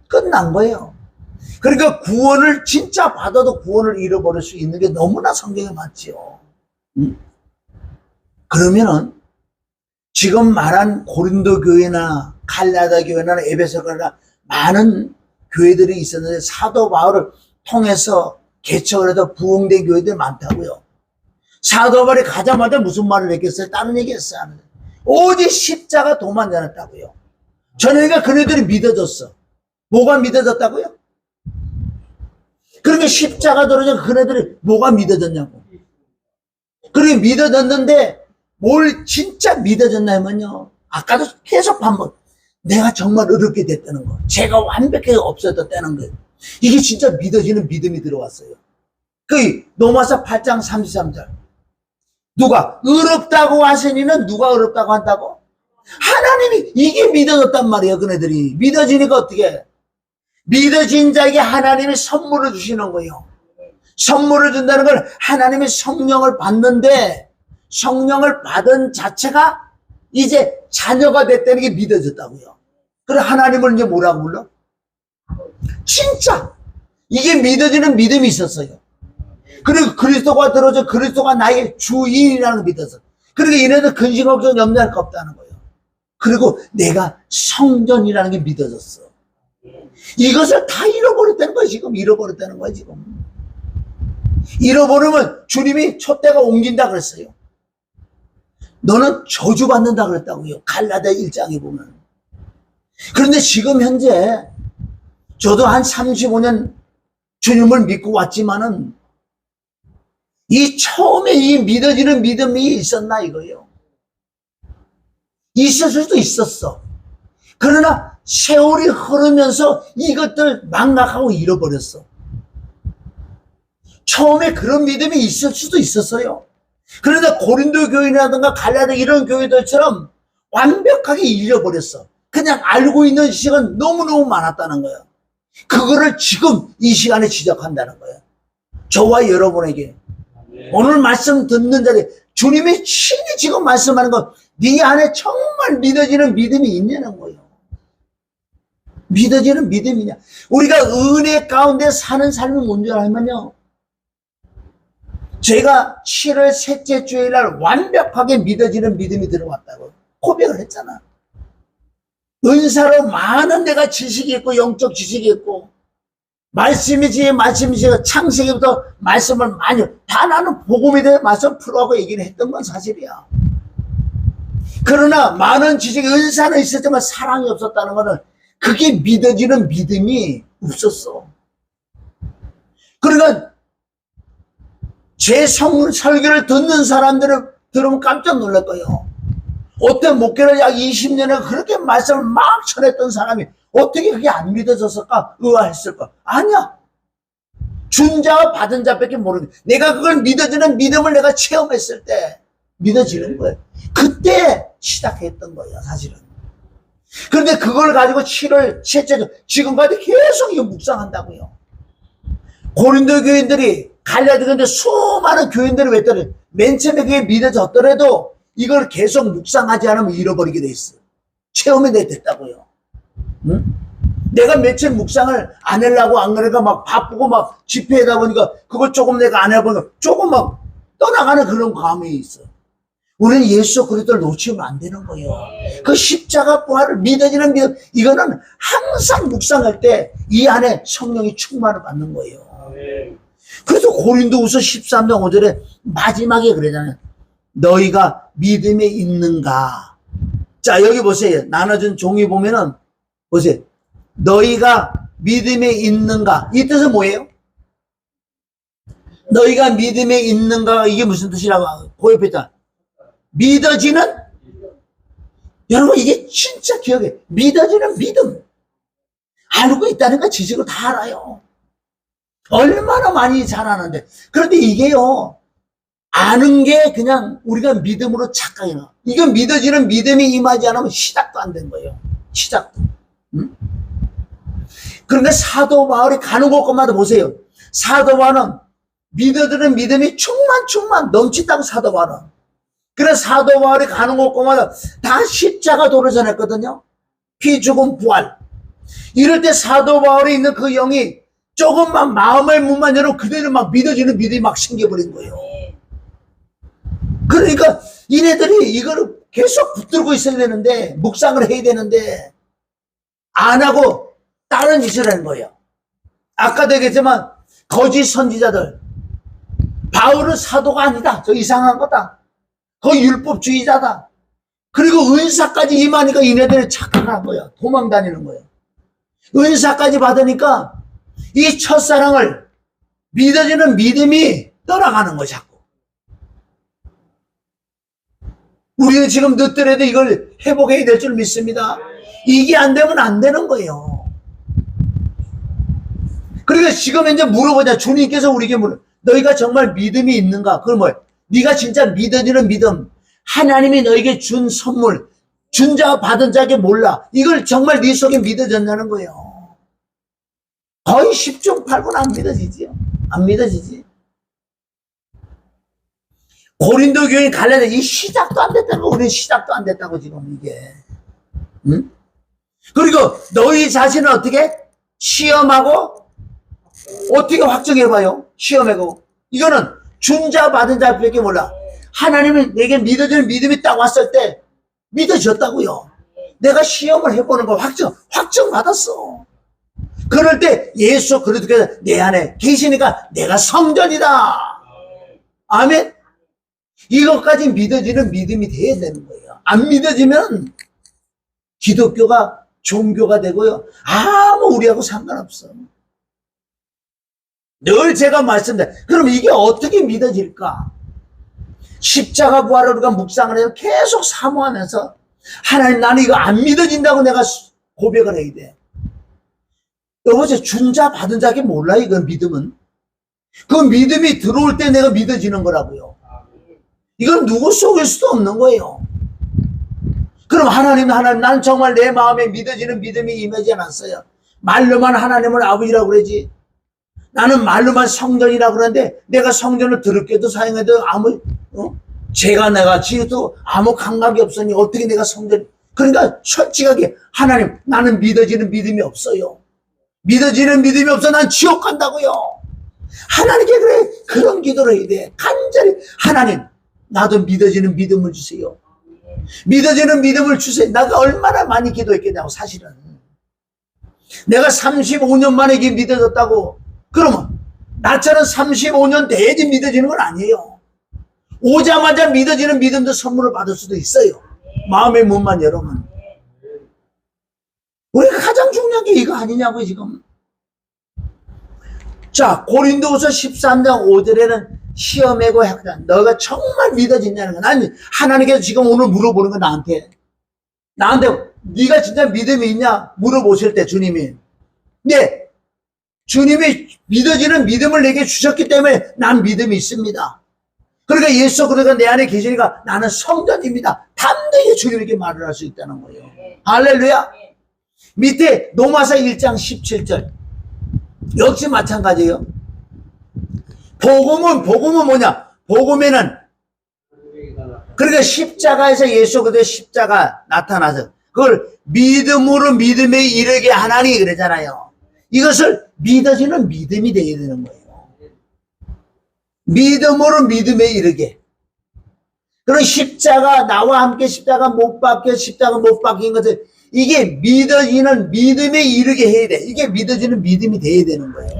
끝난 거예요. 그러니까 구원을 진짜 받아도 구원을 잃어버릴 수 있는 게 너무나 성경에 많지요. 그러면은 지금 말한 고린도 교회나 갈라디아 교회나 에베소 교회나 많은 교회들이 있었는데 사도 바울을 통해서 개척을 해서 부흥된 교회들이 많다고요. 사도 바울이 가자마자 무슨 말을 했겠어요? 다른 얘기 했어요? 오직 십자가 도만 전했다고요. 저녁에 그네들이 믿어졌어. 뭐가 믿어졌다고요? 그러니까 십자가 도로 그네들이 뭐가 믿어졌냐고. 그렇게 믿어졌는데 뭘 진짜 믿어졌냐면요. 아까도 계속 반복. 내가 정말 어렵게 됐다는 거. 제가 완벽하게 없어졌다는 거예요. 이게 진짜 믿어지는 믿음이 들어왔어요. 그 로마서 8장 33절. 누가 의롭다고 하시니는 누가 의롭다고 한다고? 하나님이. 이게 믿어졌단 말이에요. 그네들이 믿어지니까 어떻게 해? 믿어진 자에게 하나님이 선물을 주시는 거예요. 선물을 준다는 걸 하나님이 성령을 받는데 성령을 받은 자체가 이제 자녀가 됐다는 게 믿어졌다고요. 그래 하나님을 이제 뭐라고 불러? 진짜 이게 믿어지는 믿음이 있었어요. 그리고 그리스도가 들어져 그리스도가 나의 주인이라는 걸 믿어서. 그러니까 이래도 근심 걱정 염려할 거 없다는 거예요. 그리고 내가 성전이라는 게 믿어졌어. 이것을 다 잃어버렸다는 거야. 지금 잃어버렸다는 거야. 지금 잃어버리면 주님이 촛대가 옮긴다 그랬어요. 너는 저주받는다 그랬다고요. 갈라디아 1장에 보면. 그런데 지금 현재 저도 한 35년 주님을 믿고 왔지만은 이 처음에 이 믿어지는 믿음이 있었나 이거예요. 있을 수도 있었어. 그러나 세월이 흐르면서 이것들 망각하고 잃어버렸어. 처음에 그런 믿음이 있을 수도 있었어요. 그런데 고린도 교회라든가 갈라디아 이런 교회들처럼 완벽하게 잃어버렸어. 그냥 알고 있는 시간 너무너무 많았다는 거예요. 그거를 지금 이 시간에 지적한다는 거예요. 저와 여러분에게 오늘 말씀 듣는 자리 주님이 친히 지금 말씀하는 건 네 안에 정말 믿어지는 믿음이 있냐는 거예요. 믿어지는 믿음이냐. 우리가 은혜 가운데 사는 삶이 뭔지 알면요. 제가 7월 셋째 주일날 완벽하게 믿어지는 믿음이 들어왔다고 고백을 했잖아. 은사로 많은 내가 지식이 있고 영적 지식이 있고 말씀이지 창세기부터 말씀을 많이 다 나는 복음에 대해 말씀 풀어가고 얘기를 했던 건 사실이야. 그러나 많은 지식이 은사는 있었지만 사랑이 없었다는 것은 그게 믿어지는 믿음이 없었어. 그러니까 제 설교를 듣는 사람들은 들으면 깜짝 놀랄 거예요. 어떤 목회를 약 20년을 그렇게 말씀을 막 전했던 사람이 어떻게 그게 안 믿어졌을까? 의아했을까? 아니야. 준 자와 받은 자밖에 모르는 거야. 내가 그걸 믿어지는 믿음을 내가 체험했을 때 믿어지는 거예요. 그때 시작했던 거예요, 사실은. 그런데 그걸 가지고 7월 셋째 주 지금까지 계속 이거 묵상한다고요. 고린도 교인들이 갈라디 교인들 수많은 교인들이 왜 떠나? 맨 처음에 그게 믿어졌더라도 이걸 계속 묵상하지 않으면 잃어버리게 돼 있어. 체험이 됐다고요. 응? 내가 며칠 묵상을 안 하려고 안 그러니까 막 바쁘고 막 집회하다 보니까 그걸 조금 내가 안 해보니까 조금 막 떠나가는 그런 감이 있어. 우리는 예수 그리스도를 놓치면 안 되는 거예요. 그 십자가 부활을 믿어지는 믿음, 이거는 항상 묵상할 때 이 안에 성령이 충만을 받는 거예요. 그래서 고린도후서 13장 5절에 마지막에 그러잖아요. 너희가 믿음에 있는가? 자, 여기 보세요. 나눠준 종이 보면은 보세요. 너희가 믿음에 있는가? 이 뜻은 뭐예요? 너희가 믿음에 있는가? 이게 무슨 뜻이라고 고역했다. 믿어지는? 여러분, 이게 진짜 기억해. 믿어지는 믿음. 알고 있다는 거 지식으로 다 알아요. 얼마나 많이 잘 아는데. 그런데 이게요, 아는 게 그냥 우리가 믿음으로 착각해놔. 이건 믿어지는 믿음이 임하지 않으면 시작도 안 된 거예요. 시작도. 응? 그런데 사도 바울이 가는 곳마다 보세요. 사도 바울은 믿어지는 믿음이 충만 넘친다고 사도 바울은. 그래서 사도 바울이 가는 곳마다 다 십자가 도를 전했거든요. 피 죽음 부활. 이럴 때 사도 바울이 있는 그 영이 조금만 마음의 문만 열어 그대로 막 믿어지는 믿음이 막 생겨버린 거예요. 그러니까 이네들이 이거를 계속 붙들고 있어야 되는데, 묵상을 해야 되는데 안 하고 다른 짓을 하는 거예요. 아까도 얘기했지만 거짓 선지자들, 바울은 사도가 아니다, 저 이상한 거다, 거의 율법주의자다, 그리고 은사까지 임하니까 이네들이 착각한 거예요. 도망 다니는 거예요. 은사까지 받으니까 이 첫사랑을 믿어지는 믿음이 떠나가는 거예요. 자꾸. 우리는 지금 늦더라도 이걸 회복해야 될 줄 믿습니다. 이게 안 되면 안 되는 거예요. 그러니까 지금 이제 물어보자. 주님께서 우리에게 너희가 정말 믿음이 있는가? 그건 뭐예요? 네가 진짜 믿어지는 믿음, 하나님이 너에게 준 선물, 준 자와 받은 자에게 몰라. 이걸 정말 네 속에 믿어졌냐는 거예요. 거의 10중 8군 안 믿어지지요. 안 믿어지지. 고린도 교인 갈라디 이 시작도 안 됐다고. 우리는 시작도 안 됐다고 지금 이게. 응? 그리고 너희 자신은 어떻게 시험하고 어떻게 확정해봐요? 시험하고. 이거는 준 자 받은 자밖에 몰라. 하나님은 내게 믿어지는 믿음이 딱 왔을 때 믿어졌다고요. 내가 시험을 해보는 거 확정 받았어. 그럴 때 예수 그리스도께서 내 안에 계시니까 내가 성전이다. 아멘. 이것까지 믿어지는 믿음이 돼야 되는 거예요. 안 믿어지면 기독교가 종교가 되고요, 아무 우리하고 상관없어. 늘 제가 말씀드려요. 그럼 이게 어떻게 믿어질까? 십자가 부활을 우리가 묵상을 해서 계속 사모하면서 하나님, 나는 이거 안 믿어진다고 내가 고백을 해야 돼. 여보세요. 준 자 받은 자에게 몰라요. 이건 믿음은. 그 믿음이 들어올 때 내가 믿어지는 거라고요. 이건 누구 속일 수도 없는 거예요. 그럼 하나님, 난 정말 내 마음에 믿어지는 믿음이 임하지 않았어요. 말로만 하나님을 아버지라고 그러지. 나는 말로만 성전이라고 그러는데 내가 성전을 더럽게도 사용해도 아무 내가 지어도 아무 감각이 없으니 어떻게 내가 성전. 그러니까 솔직하게 하나님, 나는 믿어지는 믿음이 없어요. 믿어지는 믿음이 없어. 난 지옥 간다고요. 하나님께 그래, 그런 기도를 해야 돼. 간절히, 하나님, 나도 믿어지는 믿음을 주세요. 믿어지는 믿음을 주세요. 나도 얼마나 많이 기도했겠냐고, 사실은. 내가 35년 만에 이게 믿어졌다고. 그러면, 나처럼 35년 돼야지 믿어지는 건 아니에요. 오자마자 믿어지는 믿음도 선물을 받을 수도 있어요. 마음의 문만 열으면. 우리가 가장 중요한 게 이거 아니냐고, 지금. 자, 고린도후서 13장 5절에는 시험하고 하다. 너가 정말 믿어지냐는 거. 난 하나님께서 지금 오늘 물어보는 거 나한테. 네가 진짜 믿음이 있냐? 물어보실 때 주님이. 네, 주님이 믿어지는 믿음을 내게 주셨기 때문에 난 믿음이 있습니다. 그러니까 예수 그리스도가 내 안에 계시니까 나는 성전입니다. 담대히 주님에게 말을 할 수 있다는 거예요. 할렐루야. 밑에 로마서 1장 17절. 역시 마찬가지예요. 복음은 뭐냐? 복음에는 그러니까 십자가에서 예수 그리스도의 십자가 나타나서 그걸 믿음으로 믿음에 이르게 하나니 그러잖아요. 이것을 믿어지는 믿음이 되어야 되는 거예요. 믿음으로 믿음에 이르게. 그런 십자가 나와 함께 십자가 못 박힌 것을 이게 믿어지는 믿음에 이르게 해야 돼. 이게 믿어지는 믿음이 돼야 되는 거예요.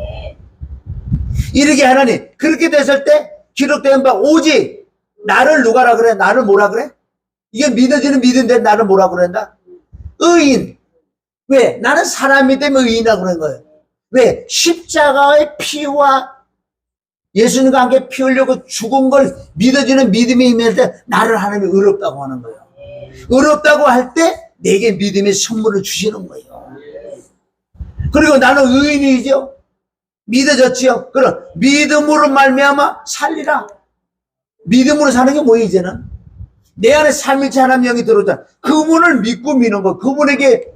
이르게 하나니 그렇게 됐을 때 기록된 바 오직 나를 누가라 그래? 나를 뭐라 그래? 이게 믿어지는 믿음인데 나를 뭐라 그런다? 의인. 왜? 나는 사람이 때문에 의인이라고 그런 거예요. 왜? 십자가의 피와 예수님과 함께 피 흘리고 죽은 걸 믿어지는 믿음이 임할 때 나를 하나님이 의롭다고 하는 거예요. 의롭다고 할 때 내게 믿음의 선물을 주시는 거예요. 그리고 나는 의인이죠. 믿어졌지요. 그럼 믿음으로 말미암아 살리라. 믿음으로 사는 게 뭐예요? 이제는 내 안에 삼일체 하나님 영이 들어오잖아. 그분을 믿고 믿는 거. 그분에게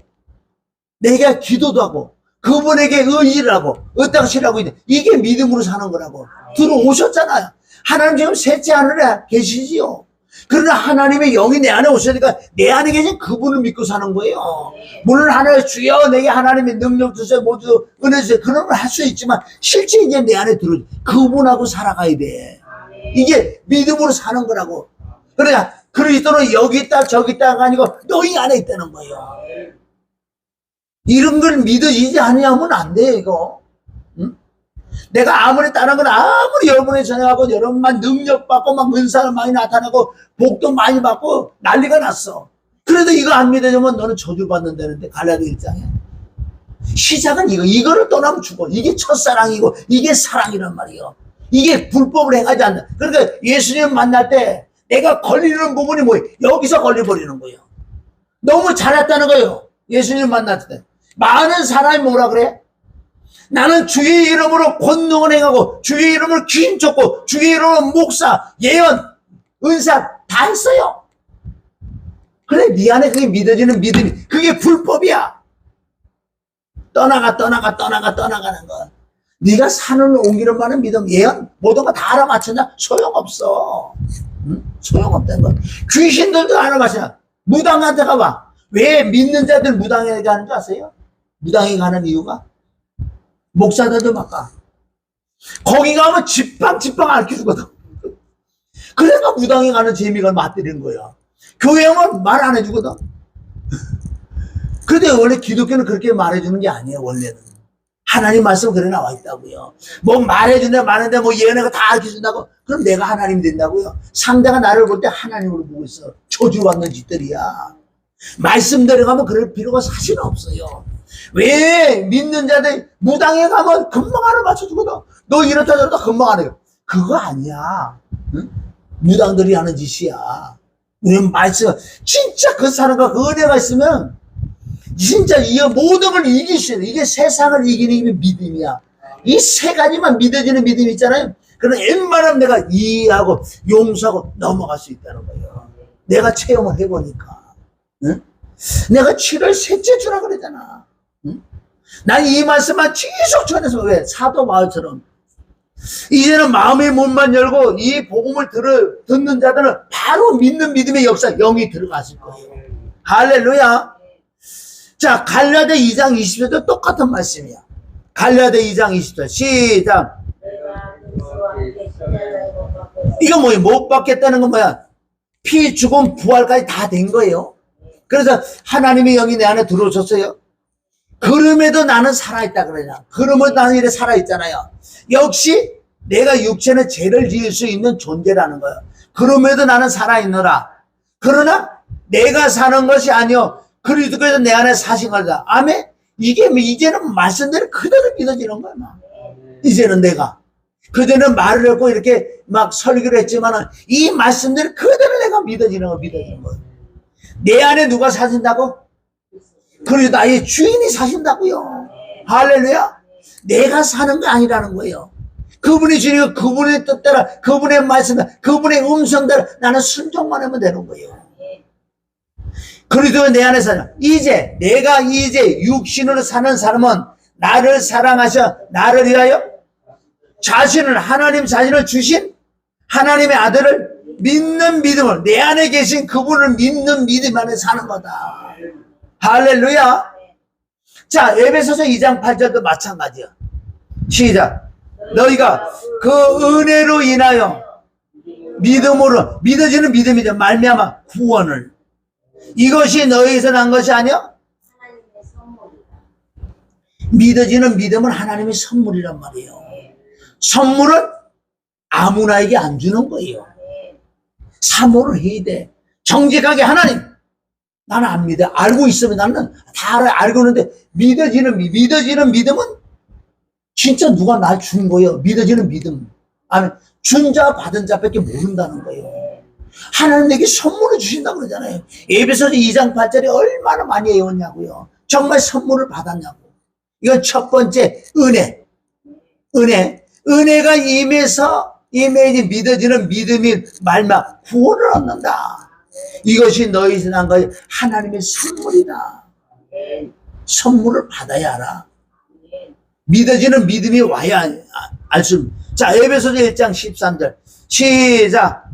내가 기도도 하고 그분에게 의지를 하고 의탁실하고 있는 이게 믿음으로 사는 거라고. 들어오셨잖아요. 하나님 지금 셋째 하늘에 계시지요. 그러나 하나님의 영이 내 안에 오시니까 내 안에 계신 그분을 믿고 사는 거예요. 물론 하나님 주여 내게 하나님의 능력 주세요, 모두 은혜 주세요. 그런 걸 할 수 있지만 실제 이제 내 안에 들어 그분하고 살아가야 돼. 이게 믿음으로 사는 거라고. 그러냐 그리스도는 여기 있다 저기 있다가 아니고 너희 안에 있다는 거예요. 이런 걸 믿어지지 않으면 안 돼 이거. 응? 내가 아무리 다른 건 아무리 여러분의 전화하고 여러분만 능력받고 막 은사가 많이 나타나고 복도 많이 받고 난리가 났어. 그래도 이거 안 믿어지면 너는 저주받는다는데 갈라디아 1장에 시작은 이거를 떠나면 죽어. 이게 첫사랑이고 이게 사랑이란 말이에요. 이게 불법을 행하지 않는. 그러니까 예수님 만날 때 내가 걸리는 부분이 뭐예요? 여기서 걸려버리는 거예요. 너무 잘했다는 거예요. 예수님 만날 때 많은 사람이 뭐라 그래? 나는 주의 이름으로 권능을 행하고 주의 이름으로 귀인 쫓고 주의 이름으로 목사, 예언, 은사 다 했어요. 그래 네 안에 그게 믿어지는 믿음이 그게 불법이야. 떠나가는 거. 네가 산을 옮기는 많은 믿음, 예언 모든 거 다 알아맞혔냐? 소용없어. 응? 소용없다는 거. 귀신들도 알아맞혀. 무당한테 가봐. 왜 믿는 자들 무당에 가는 줄 아세요? 무당에 가는 이유가? 목사들도 막 가. 거기 가면 집방 알려주거든. 그래서 무당에 가는 재미가 맛들이는 거야. 교회 오면 말 안 해주거든. 근데 원래 기독교는 그렇게 말해주는 게 아니에요, 원래는. 하나님 말씀 그래 나와 있다고요. 뭐 말해준다, 말하는데 뭐 예언가 다 알려준다고? 그럼 내가 하나님 된다고요? 상대가 나를 볼 때 하나님으로 보고 있어. 저주받는 짓들이야. 말씀대로 가면 그럴 필요가 사실 없어요. 왜 믿는 자들 무당에 가면 금방 하나 맞춰주거든. 너 이렇다 저렇다 금방 안 해요. 그거 아니야. 응? 무당들이 하는 짓이야. 우리는 말씀 진짜 그 사람과 그 은혜가 있으면 진짜 이 모든 걸 이길 수 있는 이게 세상을 이기는 게 믿음이야. 이 세 가지만 믿어지는 믿음이 있잖아요. 그럼 웬만하면 내가 이해하고 용서하고 넘어갈 수 있다는 거예요. 내가 체험을 해보니까. 응? 내가 7월 셋째 주라 그러잖아. 응? 난 이 말씀만 계속 전해서 왜? 사도 바울처럼. 이제는 마음의 문만 열고 이 복음을 듣는 자들은 바로 믿는 믿음의 역사 영이 들어갔을 거예요. 할렐루야. 자, 갈라디아 2장 20절도 똑같은 말씀이야. 갈라디아 2장 20절 시작. 이거 뭐예요? 못 받겠다는 건 뭐야? 피, 죽음, 부활까지 다 된 거예요. 그래서 하나님의 영이 내 안에 들어오셨어요. 그럼에도 나는 살아있다 그러냐. 그러면 나는 이래 살아있잖아요. 역시 내가 육체는 죄를 지을 수 있는 존재라는 거예요. 그럼에도 나는 살아있노라. 그러나 내가 사는 것이 아니요 그리스도께서 내 안에 사신 거다. 아멘. 이게 이제는 말씀대로 그대로 믿어지는 거야. 이제는 내가 그전에는 말을 했고 이렇게 막 설교를 했지만은 이 말씀대로 그대로 내가 믿어지는 거 믿어지는 거예요. 내 안에 누가 사신다고? 그리고 나의 주인이 사신다고요. 할렐루야. 내가 사는 거 아니라는 거예요. 그분이 주니까 그분의 뜻대로 그분의 말씀 그분의 음성대로 나는 순종만 하면 되는 거예요. 그리고 내 안에 사는 이제 내가 이제 육신으로 사는 사람은 나를 사랑하셔 나를 위하여 자신을 하나님 자신을 주신 하나님의 아들을 믿는 믿음을 내 안에 계신 그분을 믿는 믿음 안에 사는 거다. 할렐루야. 자, 에베소서 2장 8절도 마찬가지야. 시작. 너희가 그 은혜로 인하여 믿음으로 믿어지는 믿음이죠. 말미암아 구원을 이것이 너희에서 난 것이 아니야? 믿어지는 믿음은 하나님의 선물이란 말이에요. 선물은 아무나에게 안 주는 거예요. 사모를 해야 돼. 정직하게 하나님 나는 안 믿어. 알고 있으면 나는 다 알고 있는데 믿어지는 믿음은 진짜 누가 날 준 거예요. 믿어지는 믿음. 아니 준 자 받은 자밖에 모른다는 거예요. 하나님 내게 선물을 주신다고 그러잖아요. 에베소서 2장 8절에 얼마나 많이 외웠냐고요. 정말 선물을 받았냐고. 이건 첫 번째 은혜가 임해서 믿어지는 믿음이 말마 구원을 얻는다. 이것이 너희에서 난 것이 하나님의 선물이다. 선물을 받아야 알아. 믿어지는 믿음이 와야 알 수. 자, 에베소서 1장 13절 시작.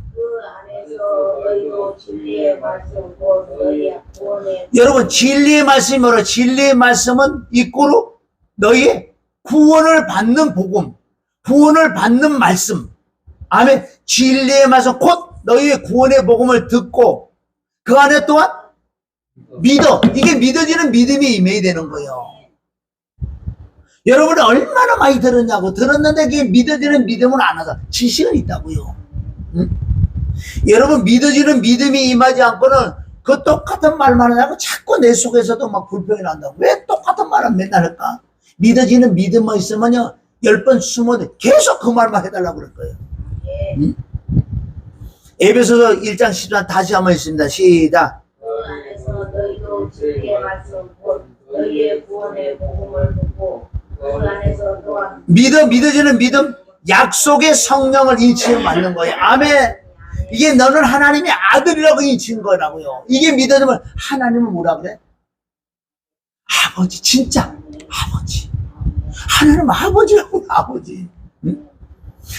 여러분 진리의 말씀이 뭐라? 진리의 말씀은 이꼬로 너희의 구원을 받는 복음, 구원을 받는 말씀. 아멘. 진리의 말씀 곧 너희의 구원의 복음을 듣고 그 안에 또한 믿어. 이게 믿어지는 믿음이 임해야 되는 거예요. 여러분이 얼마나 많이 들었냐고. 들었는데 그게 믿어지는 믿음은 안 하다. 지식은 있다고요. 응? 여러분 믿어지는 믿음이 임하지 않고는 그 똑같은 말만 하냐고 자꾸 내 속에서도 막 불평이 난다고. 왜 똑같은 말을 맨날 할까? 믿어지는 믿음만 있으면요 10번 20번 계속 그 말만 해달라고 그럴 거예요. 응? 에베소서 1장 14절 다시 한번 읽습니다. 시작. 그 안에서 너희도 진리의 말씀 곧 너희의 구원의 복음을 듣고 그 안에서 또한 믿어지는 믿음 약속의 성령을 인치해 맞는 거예요. 아멘. 이게 너는 하나님의 아들이라고 인치는 거라고요. 이게 믿어지면 하나님은 뭐라 그래? 아버지. 진짜 아버지. 하나님 아버지라고. 아버지. 응?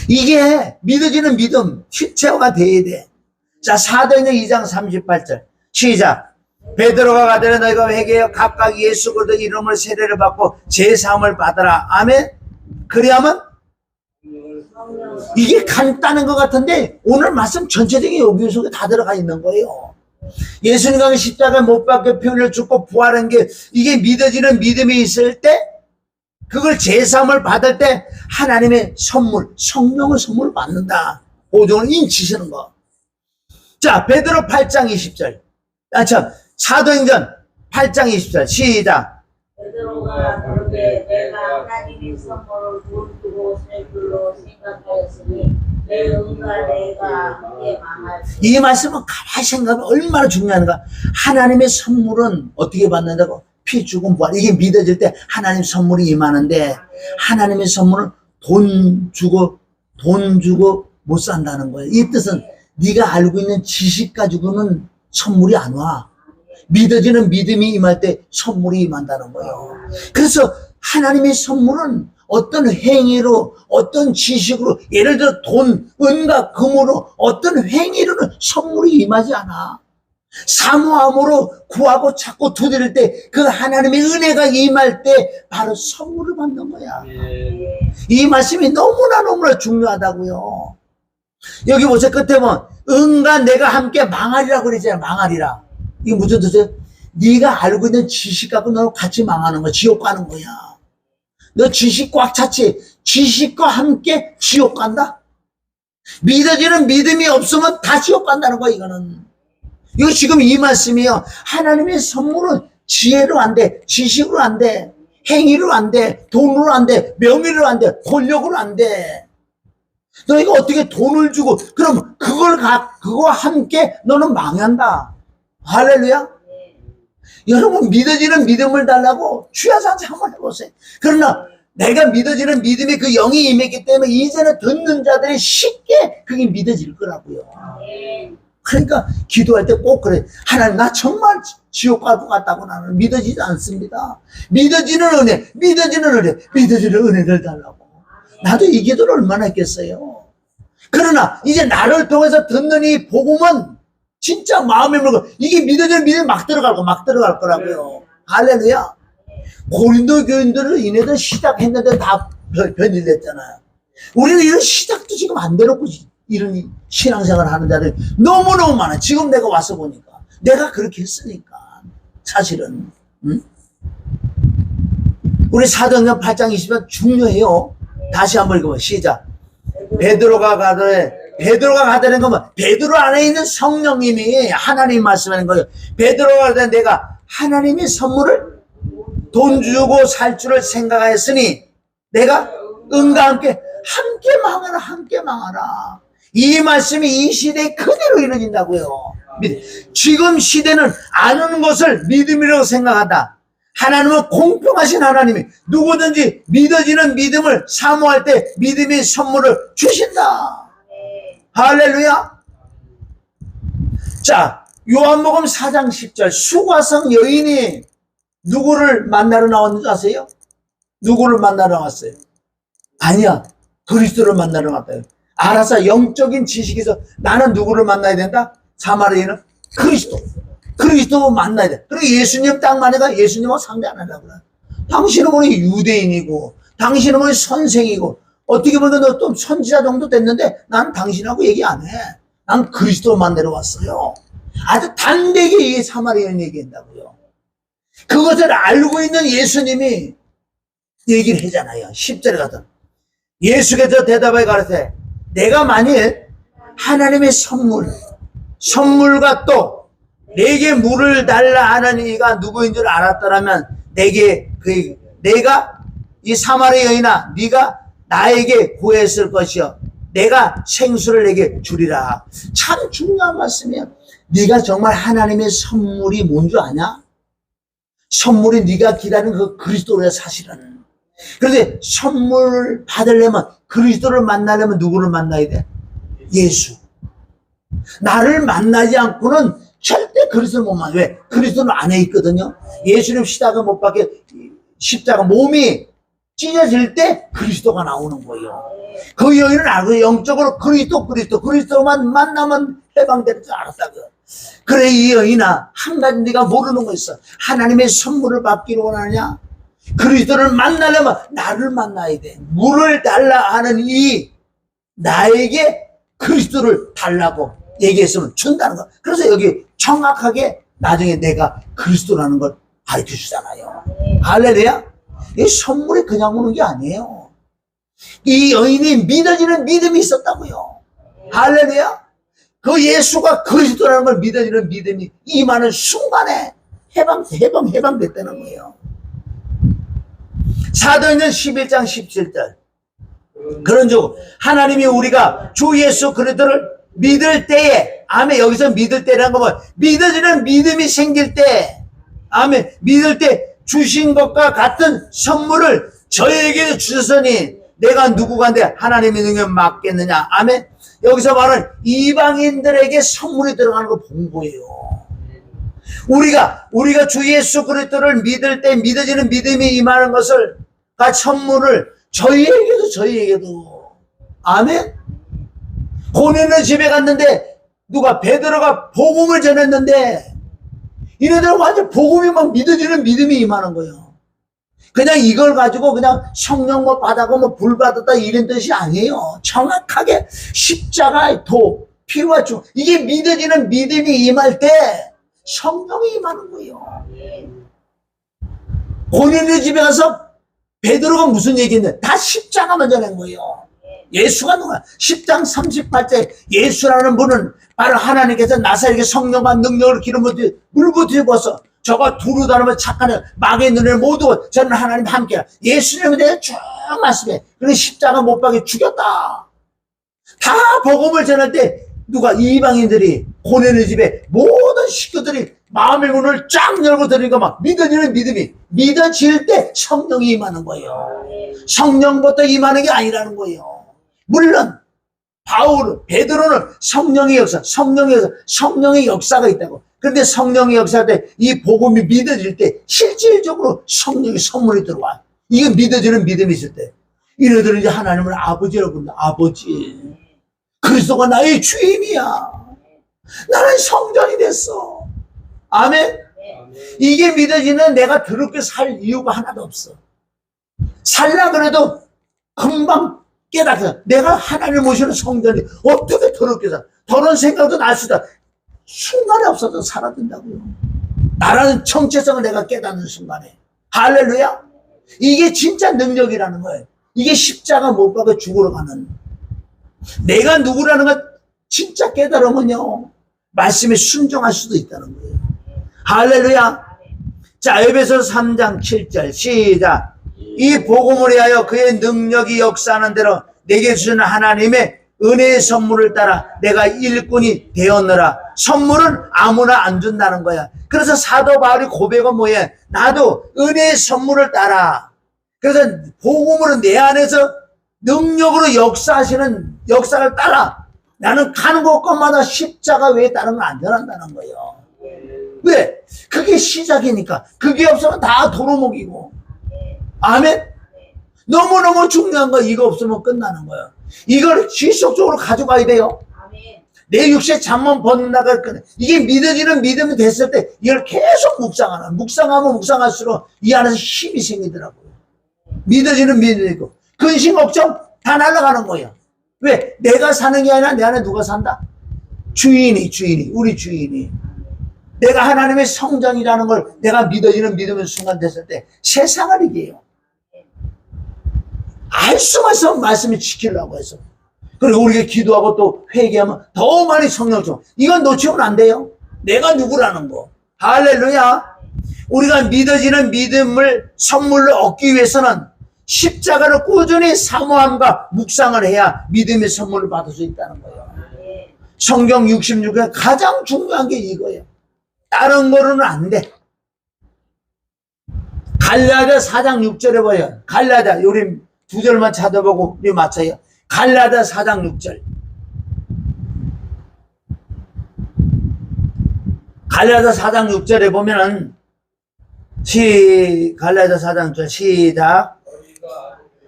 이게 믿어지는 믿음 실체화가 돼야 돼. 자, 사도행전 2장 38절 시작. 베드로가 가더라 너희가 회개하여 각각 예수 그리스도 이름을 세례를 받고 제사함을 받아라. 아멘. 그래야만 이게 간단한 것 같은데 오늘 말씀 전체적인 여기 속에 다 들어가 있는 거예요. 예수님과 십자가에 못 박혀 피 흘려 죽고 부활한 게 이게 믿어지는 믿음이 있을 때 그걸 제사함을 받을 때 하나님의 선물 성령의 선물을 받는다. 보존을 인치시는 거. 자, 베드로 8장 20절 사도행전 8장 20절 시작. 베드로가 그렇게 내가 하나님의 선물을 돈 주고 살 줄로 생각하였으니 내 은과 내가 함께 망하지. 이 말씀은 가만히 생각하면 얼마나 중요한가. 하나님의 선물은 어떻게 받는다고? 피 죽음 부활. 이게 믿어질 때 하나님 선물이 임하는데 하나님의 선물은 돈 주고 못 산다는 거예요. 이 뜻은 네가 알고 있는 지식 가지고는 선물이 안 와. 믿어지는 믿음이 임할 때 선물이 임한다는 거예요. 그래서 하나님의 선물은 어떤 행위로 어떤 지식으로 예를 들어 돈, 은과 금으로 어떤 행위로는 선물이 임하지 않아. 사모함으로 구하고 찾고 두드릴 때 그 하나님의 은혜가 임할 때 바로 선물을 받는 거야. 이 말씀이 너무나 중요하다고요. 여기 보세요. 끝에 보면 응과 내가 함께 망하리라고 그러잖아요. 망하리라. 이게 무슨 뜻이에요? 네가 알고 있는 지식 갖고 너 같이 망하는 거야. 지옥 가는 거야. 너 지식 꽉 찼지? 지식과 함께 지옥 간다? 믿어지는 믿음이 없으면 다 지옥 간다는 거야, 이거는. 이거 지금 이 말씀이에요. 하나님의 선물은 지혜로 안 돼, 지식으로 안 돼, 행위로 안 돼, 돈으로 안 돼, 명예로 안 돼, 권력으로 안 돼. 너희가 어떻게 돈을 주고, 그럼 그거와 함께 너는 망한다. 할렐루야? 여러분, 믿어지는 믿음을 달라고 취하산지 한번 해보세요. 그러나 내가 믿어지는 믿음이 그 영이 임했기 때문에 이제는 듣는 자들이 쉽게 그게 믿어질 거라고요. 그러니까 기도할 때 꼭 그래. 하나님, 나 정말 지옥 갈 것 같다고 나는 믿어지지 않습니다. 믿어지는 은혜, 믿어지는 은혜를 달라고. 나도 이 기도를 얼마나 했겠어요. 그러나 이제 나를 통해서 듣는 이 복음은 진짜 마음에 물고 이게 믿어지는 믿음이 막 들어갈 거라고요. 할렐루야. 고린도 교인들을 이네들 시작했는데 다 변질됐잖아요. 우리는 이런 시작도 지금 안 되놓고 이런 신앙생활을 하는 자들이 너무너무 많아요. 지금 내가 와서 보니까 내가 그렇게 했으니까 사실은 우리 사도행전 8장 20절 중요해요. 다시 한번 읽어봐. 시작. 베드로가 가더라는 건 뭐? 베드로 안에 있는 성령님이 하나님 말씀하는 거예요. 베드로가 가더라 내가 하나님의 선물을 돈 주고 살 줄을 생각하였으니 내가 응과 함께 망하라. 이 말씀이 이 시대에 그대로 이루어진다고요. 지금 시대는 아는 것을 믿음이라고 생각한다. 하나님은 공평하신 하나님이 누구든지 믿어지는 믿음을 사모할 때 믿음의 선물을 주신다. 할렐루야. 자, 요한복음 4장 10절 수가성 여인이 누구를 만나러 나왔는지 아세요? 누구를 만나러 나왔어요? 아니야, 그리스도를 만나러 나왔다. 알아서 영적인 지식에서 나는 누구를 만나야 된다? 사마리아는 그리스도 만나야 돼. 그리고 예수님 땅만 해가 예수님하고 상대 안 하려고 그래. 당신은 뭐니 유대인이고 당신은 뭐니 선생이고 어떻게 보면 너 또 선지자 정도 됐는데 난 당신하고 얘기 안 해. 난 그리스도 만나러 왔어요. 아주 담대하게 이 사마리아인 얘기한다고요. 그것을 알고 있는 예수님이 얘기를 하잖아요. 10절에 가서 예수께서 대답하여 가라사대 내가 만일 하나님의 선물과 또 내게 물을 달라 하는 이가 누구인 줄 알았더라면 내가 이 사마리아 여인아 네가 나에게 구했을 것이요 내가 생수를 내게 주리라. 참 중요한 말씀이야. 네가 정말 하나님의 선물이 뭔 줄 아냐? 선물이 네가 기다리는 그 그리스도로야 사실은. 그런데 선물 받으려면 그리스도를 만나려면 누구를 만나야 돼? 예수. 나를 만나지 않고는 절대 그리스도를 못 만나. 왜? 그리스도는 안에 있거든요. 예수님 십자가 못 박혀 십자가 몸이 찢어질 때 그리스도가 나오는 거예요. 그 여인은 알고 영적으로 그리스도만 만나면 해방될 줄 알았다고. 그래 이 여인아 한 가지 네가 모르는 거 있어. 하나님의 선물을 받기를 원하냐? 그리스도를 만나려면 나를 만나야 돼. 물을 달라 하는 이 나에게 그리스도를 달라고 얘기했으면 준다는 거. 그래서 여기 정확하게 나중에 내가 그리스도라는 걸 가르쳐 주잖아요. 할렐루야. 이 선물이 그냥 오는 게 아니에요. 이 여인이 믿어지는 믿음이 있었다고요. 할렐루야. 그 예수가 그리스도라는 걸 믿어지는 믿음이 임하는 순간에 해방됐다는 거예요. 사도행전 11장 17절 그런즉 하나님이 우리가 주 예수 그리스도를 믿을 때에 아멘. 여기서 믿을 때라는 건 뭐 믿어지는 믿음이 생길 때 아멘. 믿을 때 주신 것과 같은 선물을 저에게 주셨으니 내가 누구간데 하나님의 능력을 맡겠느냐. 아멘. 여기서 말은 이방인들에게 선물이 들어가는 걸 본 거예요. 우리가 주 예수 그리스도를 믿을 때 믿어지는 믿음이 임하는 것을 그 선물을 저희에게도 아멘. 고넬료 집에 갔는데 누가 베드로가 복음을 전했는데 이네들은 완전 복음이 막 믿어지는 믿음이 임하는 거예요. 그냥 이걸 가지고 그냥 성령 뭐 받아고 뭐 불 받았다 이런 뜻이 아니에요. 정확하게 십자가의 도, 피와 죽, 이게 믿어지는 믿음이 임할 때 성령이 임하는 거예요. 고린도 집에 가서 베드로가 무슨 얘기했는데 다 십자가만 전한 거예요. 예수가 누가 10장 38절 예수라는 분은 바로 하나님께서 나사렛에게 성령과 능력을 기름 부어 물 부어서 저가 두루 다니면 착한 마귀의 눈을 모두 저는 하나님 함께 예수님에 대해 쭉 말씀해. 그리고 십자가 못 박에 죽였다. 다 복음을 전할 때 누가 이방인들이 고넬의 집에 모든 식구들이 마음의 문을 쫙 열고 들으니까 막 믿어지는 믿음이 믿어질 때 성령이 임하는 거예요. 성령부터 임하는 게 아니라는 거예요. 물론 바울은 베드로는 성령의 역사, 성령의 역사가 있다고. 그런데 성령의 역사할 때 이 복음이 믿어질 때 실질적으로 성령의 선물이 들어와. 이게 믿어지는 믿음이 있을 때 이너들은 이제 하나님을 아버지라고 부른다. 아버지, 그리스도가 나의 주임이야. 나는 성전이 됐어. 아멘. 이게 믿어지는 내가 더럽게 살 이유가 하나도 없어. 살라 그래도 금방 깨닫아. 내가 하나님을 모시는 성전이 어떻게 더럽게 살? 더러운 생각도 날 수 있다. 순간에 없어져 사라진다고요. 나라는 정체성을 내가 깨닫는 순간에. 할렐루야. 이게 진짜 능력이라는 거예요. 이게 십자가 못 박아 죽으러 가는. 내가 누구라는 걸 진짜 깨달으면요, 말씀에 순종할 수도 있다는 거예요. 할렐루야. 자, 에베소서 3장 7절 시작. 이 복음을 위하여 그의 능력이 역사하는 대로 내게 주시는 하나님의 은혜의 선물을 따라 내가 일꾼이 되었느라. 선물은 아무나 안 준다는 거야. 그래서 사도 바울이 고백은 뭐야? 나도 은혜의 선물을 따라. 그래서 복음으로 내 안에서 능력으로 역사하시는 역사를 따라 나는 가는 곳곳마다 십자가 외에 다른 건 안 전한다는 거예요. 왜? 그게 시작이니까. 그게 없으면 다 도루묵이고. 아멘? 너무너무 중요한 거 이거 없으면 끝나는 거예요. 이걸 지속적으로 가져가야 돼요. 내 육체 잠만 벗나갈 거네. 이게 믿어지는 믿음이 됐을 때 이걸 계속 묵상하면 묵상할수록 이 안에서 힘이 생기더라고요. 믿어지는 믿음이고 근심 걱정 다 날아가는 거예요. 왜? 내가 사는 게 아니라 내 안에 누가 산다? 주인이 우리 주인이. 내가 하나님의 성전이라는 걸 내가 믿어지는 믿음의 순간 됐을 때 세상을 이겨요. 알 수만 있으면 말씀을 지키려고 해서. 그리고 우리가 기도하고 또 회개하면 더 많이 성령 줘. 이건 놓치면 안 돼요. 내가 누구라는 거. 할렐루야. 우리가 믿어지는 믿음을 선물로 얻기 위해서는 십자가를 꾸준히 사모함과 묵상을 해야 믿음의 선물을 받을 수 있다는 거예요. 성경 66에 가장 중요한 게 이거예요. 다른 거로는 안 돼. 갈라디아 4장 6절에 보여. 갈라디아, 우리 두 절만 찾아보고 우리 맞춰요. 갈라디아 4장 6절. 갈라디아 4장 6절에 보면은 갈라디아 4장 6절 시작.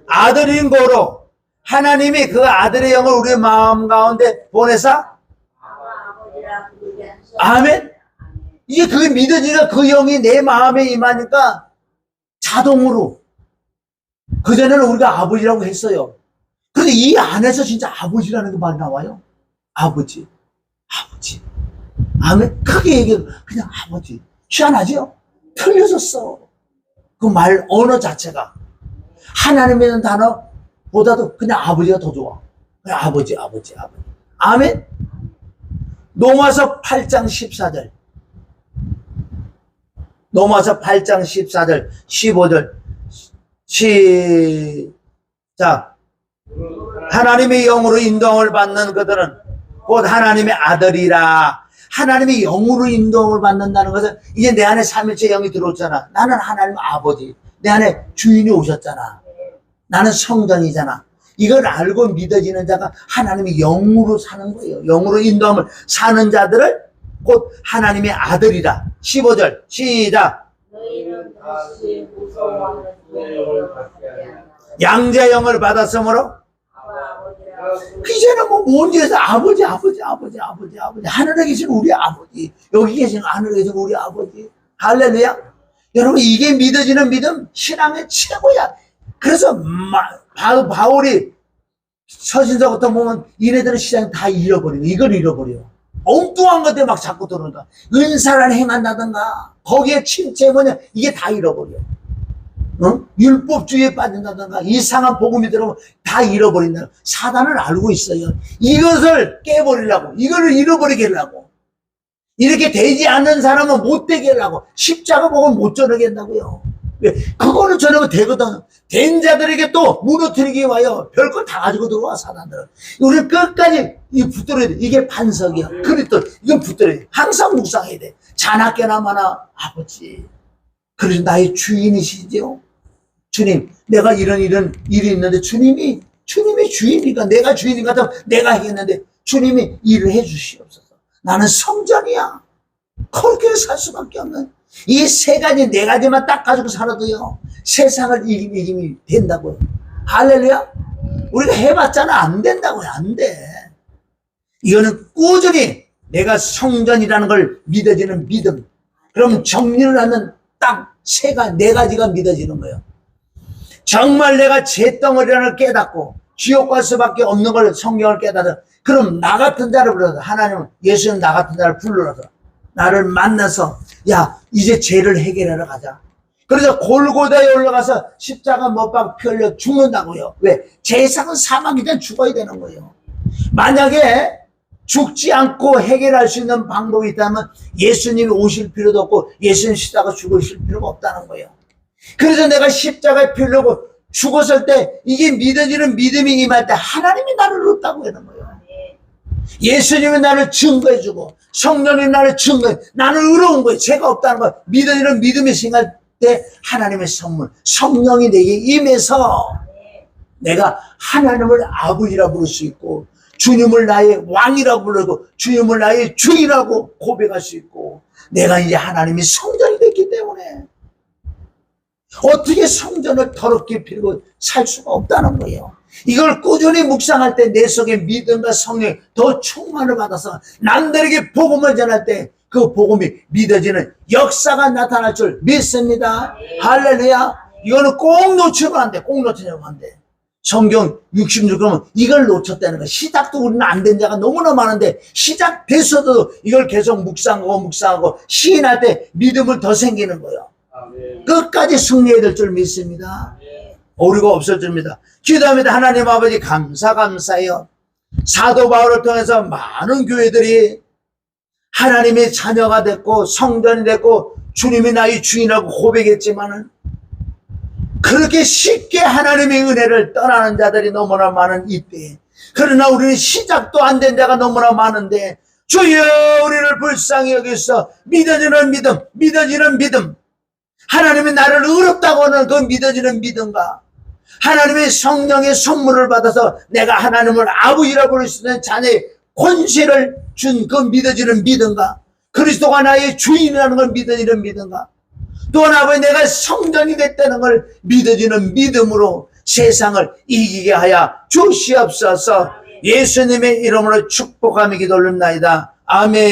아들인 거로 하나님이 그 아들의 영을 우리 마음 가운데 보내사 아멘. 이게 그게 믿어지니까 그 영이 내 마음에 임하니까 자동으로. 그전에는 우리가 아버지라고 했어요. 근데 이 안에서 진짜 아버지라는 게 말 나와요. 아버지. 아멘. 크게 얘기해. 그냥 아버지. 희한하죠? 틀려졌어. 그 말, 언어 자체가. 하나님이라는 단어보다도 그냥 아버지가 더 좋아. 그냥 아버지. 아멘. 로마서 8장 14절. 로마서 8장 14절, 15절. 시작. 하나님의 영으로 인도함을 받는 그들은 곧 하나님의 아들이라. 하나님의 영으로 인도함을 받는다는 것은 이제 내 안에 삼일체 영이 들어오잖아. 나는 하나님 아버지. 내 안에 주인이 오셨잖아. 나는 성전이잖아. 이걸 알고 믿어지는 자가 하나님의 영으로 사는 거예요. 영으로 인도함을 사는 자들을 곧 하나님의 아들이라. 15절 시작. 너희는 다시 무서워하는 영을 받지 않아. 양자 영을 받았으므로 이제는 뭐 뭔지에서 아버지. 하늘에 계신 우리 아버지, 여기 계신 하늘에 계신 우리 아버지. 할렐루야. 여러분, 이게 믿어지는 믿음, 신앙의 최고야. 그래서 바울이 서신서부터 보면 이네들은 신앙 다 잃어버리고 이걸 잃어버려. 엉뚱한 것들 막 자꾸 들어온다. 은사를 행한다든가 거기에 침체 뭐냐 이게 다 잃어버려. 율법주의에 빠진다든가 이상한 복음이 들어오면 다 잃어버린다. 사단을 알고 있어요. 이것을 깨버리려고, 이거를 잃어버리게 하려고, 이렇게 되지 않는 사람은 못 되게 하려고, 십자가 복음 못 전하게 한다고요. 왜? 그거는 전하면 되거든. 된 자들에게 또 무너뜨리기 와요. 별걸 다 가지고 들어와, 사단들은. 우리 끝까지 붙들어야 돼. 이게 반석이야. 그리스도 이건 붙들어야 돼. 항상 묵상해야 돼. 자나깨나마나 아버지, 그래서 나의 주인이시죠. 주님, 내가 이런 일이 있는데 주님이 주인이니까, 내가 주인인 것 같으면 내가 하겠는데 주님이 일을 해 주시옵소서. 나는 성전이야. 그렇게 살 수밖에 없는 이 세 가지, 네 가지만 딱 가지고 살아도요, 세상을 이김이 된다고요. 할렐루야. 우리가 해봤잖아. 안 된다고요. 안 돼. 이거는 꾸준히 내가 성전이라는 걸 믿어지는 믿음. 그럼 정리를 하면 딱 네 가지가 믿어지는 거예요. 정말 내가 잿덩어리라는 걸 깨닫고 지옥 갈 수밖에 없는 걸, 성경을 깨닫아. 그럼 나 같은 자를 불러서, 하나님은, 예수는 나 같은 자를 불러서 나를 만나서, 야, 이제 죄를 해결하러 가자. 그래서 골고다에 올라가서 십자가 못박 펴려 죽는다고요. 왜? 죄상은 사망이든 죽어야 되는 거예요. 만약에 죽지 않고 해결할 수 있는 방법이 있다면 예수님이 오실 필요도 없고 예수님 십자가 죽으실 필요가 없다는 거예요. 그래서 내가 십자가에 펴려고 죽었을 때, 이게 믿어지는 믿음이 임할 때 하나님이 나를 얻다고 하는 거예요. 예수님이 나를 증거해주고 성령이 나를 증거해, 나는 의로운 거예요. 죄가 없다는 거예요. 믿어지는 믿음이 생길 때 하나님의 선물, 성령이 내게 임해서 내가 하나님을 아버지라 부를 수 있고, 주님을 나의 왕이라고 부르고 주님을 나의 주인이라고 고백할 수 있고, 내가 이제 하나님이 성전이 됐기 때문에 어떻게 성전을 더럽게 빌고 살 수가 없다는 거예요. 이걸 꾸준히 묵상할 때 내 속에 믿음과 성령이 더 충만을 받아서 남들에게 복음을 전할 때 그 복음이 믿어지는 역사가 나타날 줄 믿습니다. 할렐루야. 이거는 꼭 놓치면 안 돼. 꼭 놓치면 안 돼. 성경 66그러면 이걸 놓쳤다는 거야. 시작도 우리는 안 된 자가 너무나 많은데, 시작됐어도 이걸 계속 묵상하고 시인할 때 믿음은 더 생기는 거예요. 아멘. 끝까지 승리해야 될 줄 믿습니다. 오류가 없을 줄입니다. 기도합니다. 하나님 아버지, 감사해요. 사도 바울을 통해서 많은 교회들이 하나님의 자녀가 됐고 성전이 됐고 주님이 나의 주인이라고 고백했지만은, 그렇게 쉽게 하나님의 은혜를 떠나는 자들이 너무나 많은 이때에, 그러나 우리는 시작도 안 된 자가 너무나 많은데, 주여 우리를 불쌍히 여기서 믿어지는 믿음, 하나님이 나를 의롭다고 하는 그 믿어지는 믿음과 하나님의 성령의 선물을 받아서 내가 하나님을 아버지라 부를 수 있는 자녀의 권세를 준 그 믿어지는 믿음과 그리스도가 나의 주인이라는 걸 믿어지는 믿음과 또 아버지 내가 성전이 됐다는 걸 믿어지는 믿음으로 세상을 이기게 하여 주시옵소서. 예수님의 이름으로 축복하며 기도 올립니다. 아멘.